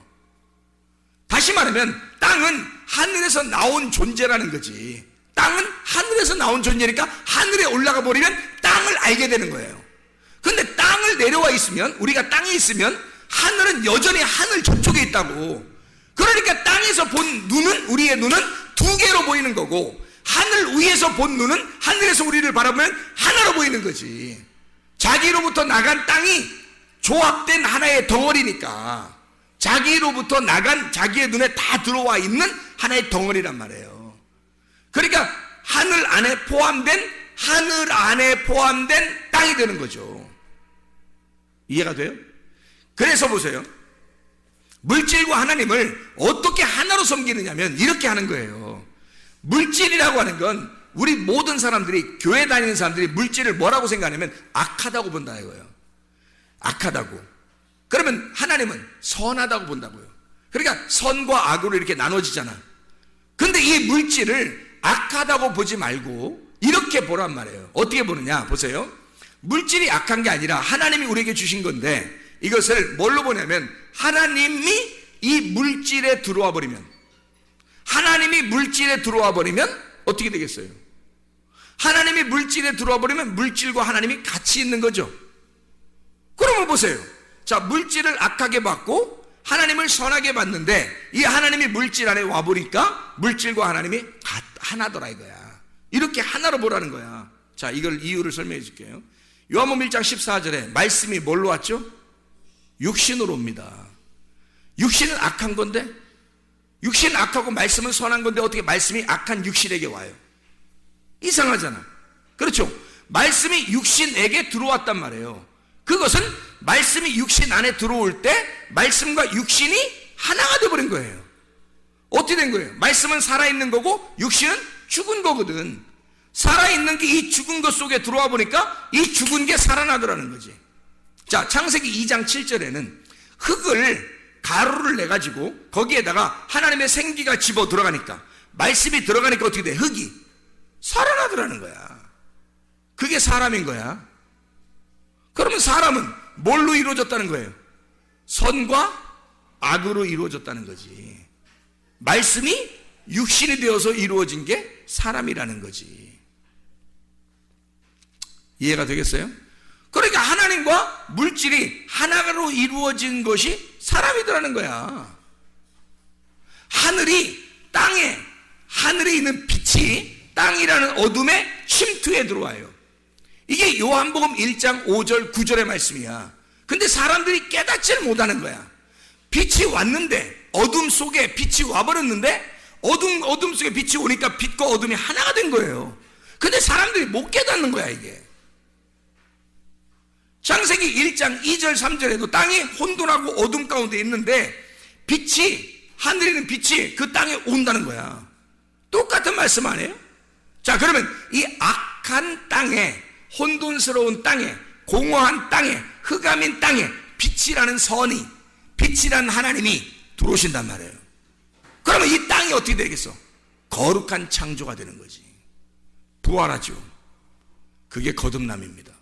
다시 말하면 땅은 하늘에서 나온 존재라는 거지. 땅은 하늘에서 나온 존재니까 하늘에 올라가 버리면 땅을 알게 되는 거예요. 근데 땅을 내려와 있으면, 우리가 땅에 있으면 하늘은 여전히 하늘 저쪽에 있다고. 그러니까 땅에서 본 눈은, 우리의 눈은 두 개로 보이는 거고, 하늘 위에서 본 눈은 하늘에서 우리를 바라보면 하나로 보이는 거지. 자기로부터 나간 땅이 조합된 하나의 덩어리니까 자기로부터 나간 자기의 눈에 다 들어와 있는 하나의 덩어리란 말이에요. 그러니까 하늘 안에 포함된 땅이 되는 거죠. 이해가 돼요? 그래서 보세요. 물질과 하나님을 어떻게 하나로 섬기느냐면 이렇게 하는 거예요. 물질이라고 하는 건 우리 모든 사람들이, 교회 다니는 사람들이 물질을 뭐라고 생각하냐면 악하다고 본다 이거예요. 악하다고. 그러면 하나님은 선하다고 본다고요. 그러니까 선과 악으로 이렇게 나눠지잖아. 근데 이 물질을 악하다고 보지 말고 이렇게 보란 말이에요. 어떻게 보느냐 보세요. 물질이 악한 게 아니라 하나님이 우리에게 주신 건데, 이것을 뭘로 보냐면 하나님이 이 물질에 들어와 버리면, 하나님이 물질에 들어와 버리면 어떻게 되겠어요? 하나님이 물질에 들어와 버리면 물질과 하나님이 같이 있는 거죠. 그러면 보세요. 자, 물질을 악하게 받고 하나님을 선하게 받는데 이 하나님이 물질 안에 와보니까 물질과 하나님이 하나더라 이거야. 이렇게 하나로 보라는 거야. 자, 이걸 이유를 설명해 줄게요. 요한복음 1장 14절에 말씀이 뭘로 왔죠? 육신으로 옵니다. 육신은 악한 건데, 육신은 악하고 말씀은 선한 건데 어떻게 말씀이 악한 육신에게 와요? 이상하잖아. 그렇죠? 말씀이 육신에게 들어왔단 말이에요. 그것은 말씀이 육신 안에 들어올 때 말씀과 육신이 하나가 되어버린 거예요. 어떻게 된 거예요? 말씀은 살아있는 거고 육신은 죽은 거거든. 살아있는 게 이 죽은 것 속에 들어와 보니까 이 죽은 게 살아나더라는 거지. 자, 창세기 2장 7절에는 흙을, 가루를 내가지고 거기에다가 하나님의 생기가 집어 들어가니까, 말씀이 들어가니까 어떻게 돼? 흙이 살아나더라는 거야. 그게 사람인 거야. 그러면 사람은 뭘로 이루어졌다는 거예요? 선과 악으로 이루어졌다는 거지. 말씀이 육신이 되어서 이루어진 게 사람이라는 거지. 이해가 되겠어요? 그러니까 하나님과 물질이 하나로 이루어진 것이 사람이더라는 거야. 하늘이 땅에, 하늘에 있는 빛이 땅이라는 어둠의 침투에 들어와요. 이게 요한복음 1장 5절 9절의 말씀이야. 근데 사람들이 깨닫지를 못하는 거야. 빛이 왔는데, 어둠 속에 빛이 와버렸는데 어둠 속에 빛이 오니까 빛과 어둠이 하나가 된 거예요. 근데 사람들이 못 깨닫는 거야 이게. 창세기 1장 2절 3절에도 땅이 혼돈하고 어둠 가운데 있는데 빛이, 하늘에 있는 빛이 그 땅에 온다는 거야. 똑같은 말씀 아니에요? 자, 그러면 이 악한 땅에, 혼돈스러운 땅에, 공허한 땅에, 흑암인 땅에 빛이라는 선이, 빛이라는 하나님이 들어오신단 말이에요. 그러면 이 땅이 어떻게 되겠어? 거룩한 창조가 되는 거지. 부활하죠. 그게 거듭남입니다.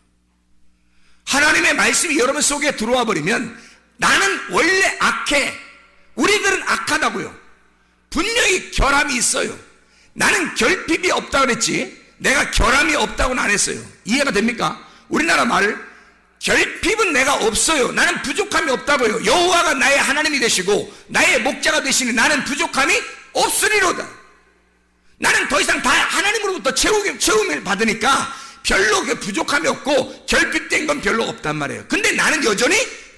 하나님의 말씀이 여러분 속에 들어와 버리면 나는 원래 악해. 우리들은 악하다고요. 분명히 결함이 있어요. 나는 결핍이 없다고 그랬지 내가 결함이 없다고는 안 했어요. 이해가 됩니까? 우리나라 말, 결핍은 내가 없어요. 나는 부족함이 없다고요. 여호와가 나의 하나님이 되시고 나의 목자가 되시니 나는 부족함이 없으리로다. 나는 더 이상 다 하나님으로부터 채움을 받으니까 별로 부족함이 없고 결핍된 건 별로 없단 말이에요. 근데 나는 여전히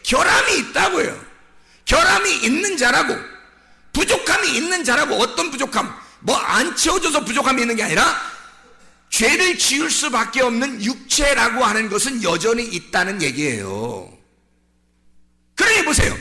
결함이 있다고요. 결함이 있는 자라고, 부족함이 있는 자라고. 어떤 부족함? 뭐 안 채워져서 부족함이 있는 게 아니라 죄를 지을 수밖에 없는 육체라고 하는 것은 여전히 있다는 얘기예요. 그러니 보세요.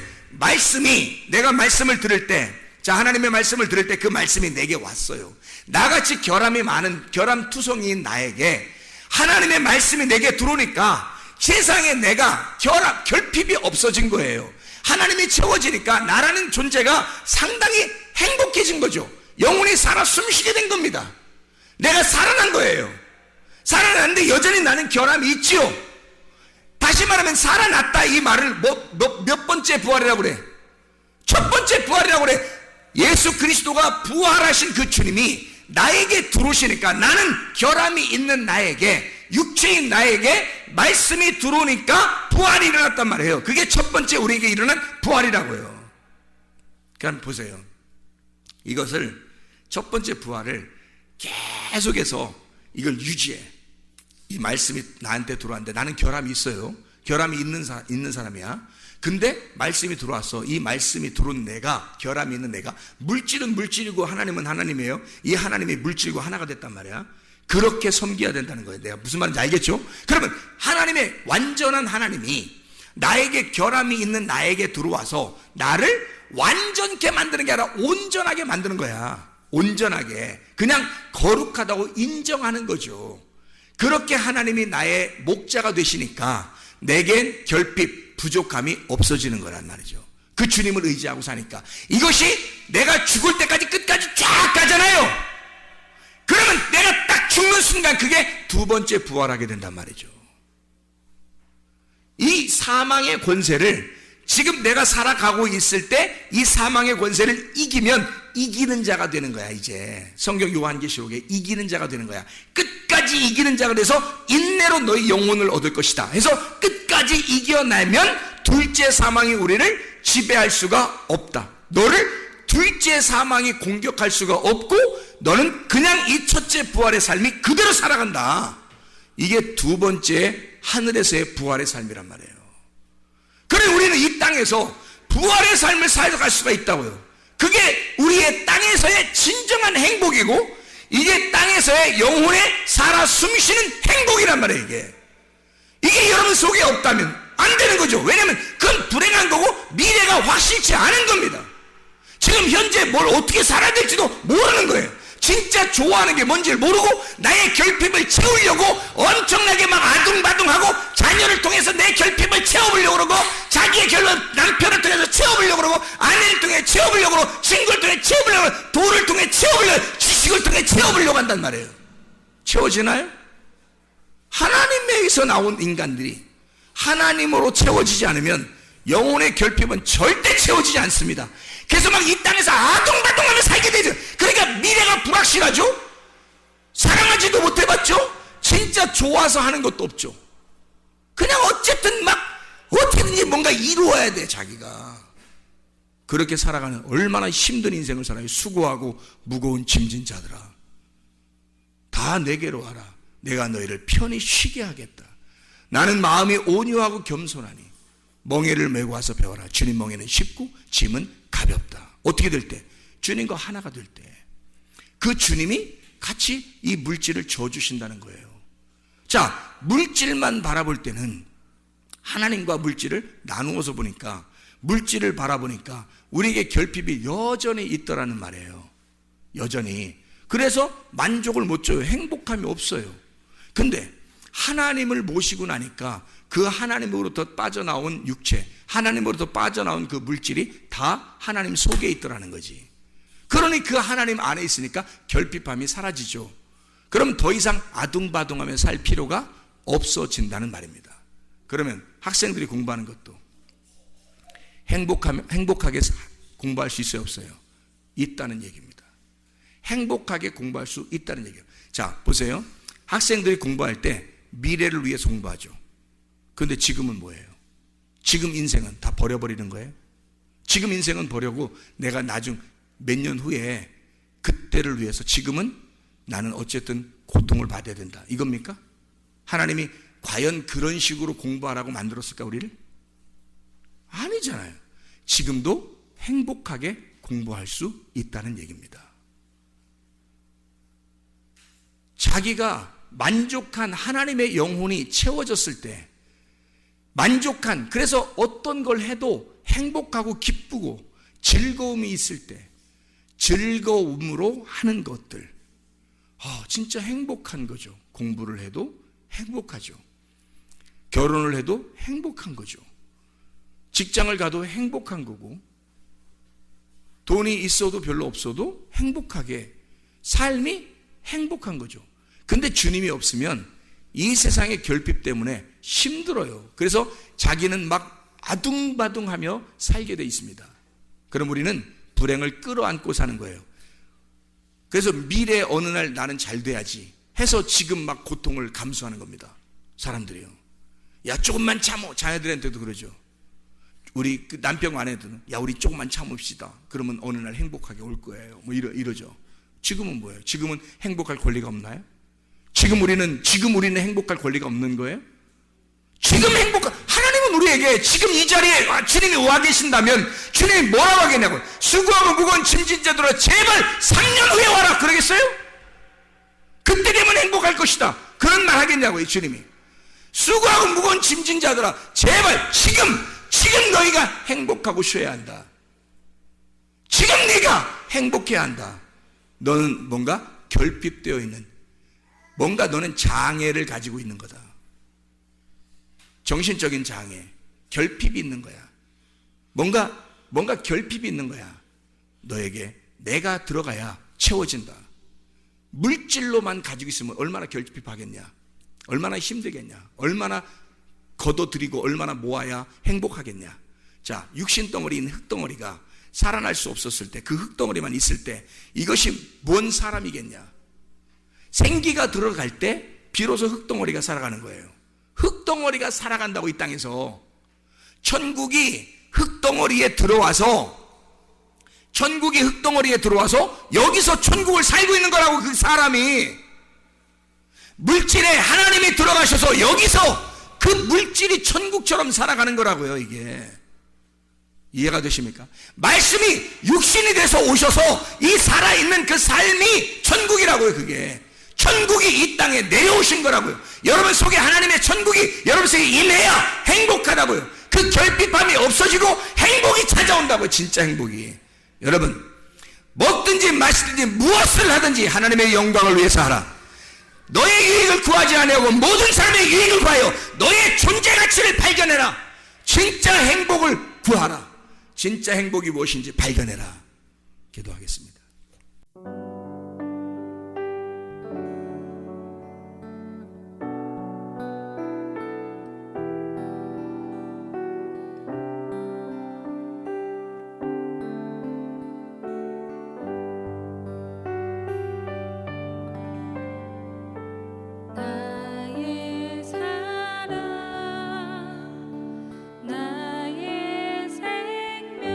내가 말씀을 들을 때, 자, 하나님의 말씀을 들을 때 그 말씀이 내게 왔어요. 나같이 결함이 많은 결함투성이인 나에게 하나님의 말씀이 내게 들어오니까 세상에 내가 결핍이 없어진 거예요. 하나님이 채워지니까 나라는 존재가 상당히 행복해진 거죠. 영혼이 살아 숨쉬게 된 겁니다. 내가 살아난 거예요. 살아났는데 여전히 나는 결함이 있지요. 다시 말하면 살아났다 이 말을 몇 번째 부활이라고 그래? 첫 번째 부활이라고 그래. 예수 그리스도가 부활하신 그 주님이 나에게 들어오시니까 나는 결함이 있는 나에게, 육체인 나에게 말씀이 들어오니까 부활이 일어났단 말이에요. 그게 첫 번째 우리에게 일어난 부활이라고요. 그러니까 보세요. 이것을 첫 번째 부활을 계속해서 이걸 유지해. 이 말씀이 나한테 들어왔는데 나는 결함이 있어요. 결함이 있는 사람이야. 근데 말씀이 들어왔어. 이 말씀이 들어온 내가, 결함이 있는 내가, 물질은 물질이고 하나님은 하나님이에요. 이 하나님이 물질과 하나가 됐단 말이야. 그렇게 섬겨야 된다는 거예요. 내가 무슨 말인지 알겠죠? 그러면 하나님의 완전한 하나님이 나에게 결함이 있는 나에게 들어와서 나를 완전케 만드는 게 아니라 온전하게 만드는 거야. 온전하게. 그냥 거룩하다고 인정하는 거죠. 그렇게 하나님이 나의 목자가 되시니까 내겐 결핍, 부족함이 없어지는 거란 말이죠. 그 주님을 의지하고 사니까. 이것이 내가 죽을 때까지 끝까지 쫙 가잖아요. 그러면 내가 딱 죽는 순간 그게 두 번째 부활하게 된단 말이죠. 이 사망의 권세를 지금 내가 살아가고 있을 때 이 사망의 권세를 이기면 이기는 자가 되는 거야. 이제 성경 요한계시록에 이기는 자가 되는 거야. 끝까지 이기는 자가 돼서 인내로 너희 영혼을 얻을 것이다 해서 끝까지 이겨내면 둘째 사망이 우리를 지배할 수가 없다. 너를 둘째 사망이 공격할 수가 없고 너는 그냥 이 첫째 부활의 삶이 그대로 살아간다. 이게 두 번째 하늘에서의 부활의 삶이란 말이에요. 그래 우리는 이 땅에서 부활의 삶을 살아갈 수가 있다고요. 그게 우리의 땅에서의 진정한 행복이고 이게 땅에서의 영혼의 살아 숨쉬는 행복이란 말이에요. 이게 여러분 속에 없다면 안 되는 거죠. 왜냐하면 그건 불행한 거고 미래가 확실치 않은 겁니다. 지금 현재 뭘 어떻게 살아야 될지도 모르는 거예요. 진짜 좋아하는 게 뭔지를 모르고 나의 결핍을 채우려고 엄청나게 막 아둥바둥하고 자녀를 통해서 내 결핍을 채워보려고 그러고 자기의 남편을 통해서 채워보려고 그러고 아내를 통해 채워보려고 그러고 친구를 통해 채워보려고 그러고 돈을 통해 채워보려고 지식을 통해 채워보려고 한단 말이에요. 채워지나요? 하나님에게서 나온 인간들이 하나님으로 채워지지 않으면 영혼의 결핍은 절대 채워지지 않습니다. 그래서 막 이 땅에서 아둥바둥하며 살게 되죠. 그러니까 미래가 불확실하죠. 사랑하지도 못해봤죠. 진짜 좋아서 하는 것도 없죠. 그냥 어쨌든 막 어떻게든지 뭔가 이루어야 돼 자기가. 그렇게 살아가는 얼마나 힘든 인생을 살아요. 수고하고 무거운 짐진 자들아 다 내게로 와라. 내가 너희를 편히 쉬게 하겠다. 나는 마음이 온유하고 겸손하니 멍에를 메고 와서 배워라. 주님 멍에는 쉽고 짐은 가볍다. 어떻게 될 때? 주님과 하나가 될 때. 그 주님이 같이 이 물질을 줘주신다는 거예요. 자, 물질만 바라볼 때는 하나님과 물질을 나누어서 보니까 물질을 바라보니까 우리에게 결핍이 여전히 있더라는 말이에요. 여전히. 그래서 만족을 못 줘요. 행복함이 없어요. 근데 하나님을 모시고 나니까 그 하나님으로부터 빠져나온 육체, 하나님으로부터 빠져나온 그 물질이 다 하나님 속에 있더라는 거지. 그러니 그 하나님 안에 있으니까 결핍함이 사라지죠. 그럼 더 이상 아둥바둥하며 살 필요가 없어진다는 말입니다. 그러면 학생들이 공부하는 것도 행복하게 공부할 수 있어요, 없어요? 있다는 얘기입니다. 행복하게 공부할 수 있다는 얘기예요. 자, 보세요. 학생들이 공부할 때 미래를 위해서 공부하죠. 그런데 지금은 뭐예요? 지금 인생은 다 버려버리는 거예요? 지금 인생은 버리고 내가 나중 몇 년 후에 그때를 위해서 지금은 나는 어쨌든 고통을 받아야 된다. 이겁니까? 하나님이 과연 그런 식으로 공부하라고 만들었을까 우리를? 아니잖아요. 지금도 행복하게 공부할 수 있다는 얘기입니다. 자기가 만족한 하나님의 영혼이 채워졌을 때, 만족한, 그래서 어떤 걸 해도 행복하고 기쁘고 즐거움이 있을 때, 즐거움으로 하는 것들, 진짜 행복한 거죠. 공부를 해도 행복하죠. 결혼을 해도 행복한 거죠. 직장을 가도 행복한 거고, 돈이 있어도 별로 없어도 행복하게, 삶이 행복한 거죠. 근데 주님이 없으면 이 세상의 결핍 때문에 힘들어요. 그래서 자기는 막 아둥바둥하며 살게 돼 있습니다. 그럼 우리는 불행을 끌어안고 사는 거예요. 그래서 미래 어느 날 나는 잘 돼야지 해서 지금 막 고통을 감수하는 겁니다. 사람들이요. 야, 조금만 참어. 자녀들한테도 그러죠. 우리 남편 아내들은 야, 우리 조금만 참읍시다. 그러면 어느 날 행복하게 올 거예요. 뭐 이러죠. 지금은 뭐예요? 지금은 행복할 권리가 없나요? 지금 우리는 행복할 권리가 없는 거예요? 지금 하나님은 우리에게 지금 이 자리에 주님이 와 계신다면 주님이 뭐라고 하겠냐고. 수고하고 무거운 짐진 자들아 제발 3년 후에 와라 그러겠어요? 그때 되면 행복할 것이다 그런 말 하겠냐고요. 주님이 수고하고 무거운 짐진 자들아 제발 지금 너희가 행복하고 쉬어야 한다. 지금 네가 행복해야 한다. 너는 뭔가 결핍되어 있는, 뭔가 너는 장애를 가지고 있는 거다. 정신적인 장애, 결핍이 있는 거야. 뭔가 결핍이 있는 거야. 너에게 내가 들어가야 채워진다. 물질로만 가지고 있으면 얼마나 결핍하겠냐, 얼마나 힘들겠냐, 얼마나 걷어들이고 얼마나 모아야 행복하겠냐. 자, 육신 덩어리인 흙덩어리가 살아날 수 없었을 때, 그 흙덩어리만 있을 때 이것이 뭔 사람이겠냐. 생기가 들어갈 때 비로소 흙덩어리가 살아가는 거예요. 흙덩어리가 살아간다고 이 땅에서. 천국이 흙덩어리에 들어와서 여기서 천국을 살고 있는 거라고. 그 사람이 물질에 하나님이 들어가셔서 여기서 그 물질이 천국처럼 살아가는 거라고요. 이게 이해가 되십니까? 말씀이 육신이 돼서 오셔서 이 살아있는 그 삶이 천국이라고요. 그게 천국이 이 땅에 내려오신 거라고요. 여러분 속에 하나님의 천국이 여러분 속에 임해야 행복하다고요. 그 결핍함이 없어지고 행복이 찾아온다고요. 진짜 행복이. 여러분 먹든지 마시든지 무엇을 하든지 하나님의 영광을 위해서 하라. 너의 유익을 구하지 아니하고 모든 사람의 유익을 구하여 너의 존재 가치를 발견해라. 진짜 행복을 구하라. 진짜 행복이 무엇인지 발견해라. 기도하겠습니다. 나의 사랑 나의 생명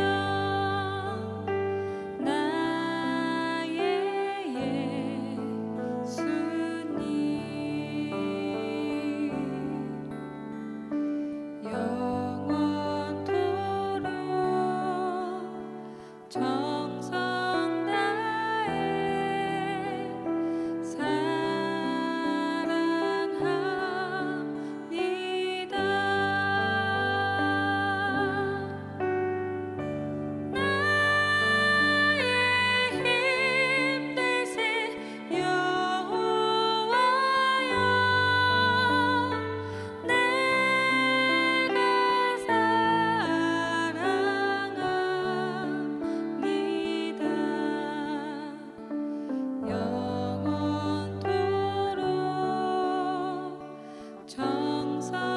나의 예수님 영원토록 정성 다해 사랑합니다. 나의 힘내세 여호와여 내가 사랑합니다. 영원토록 정성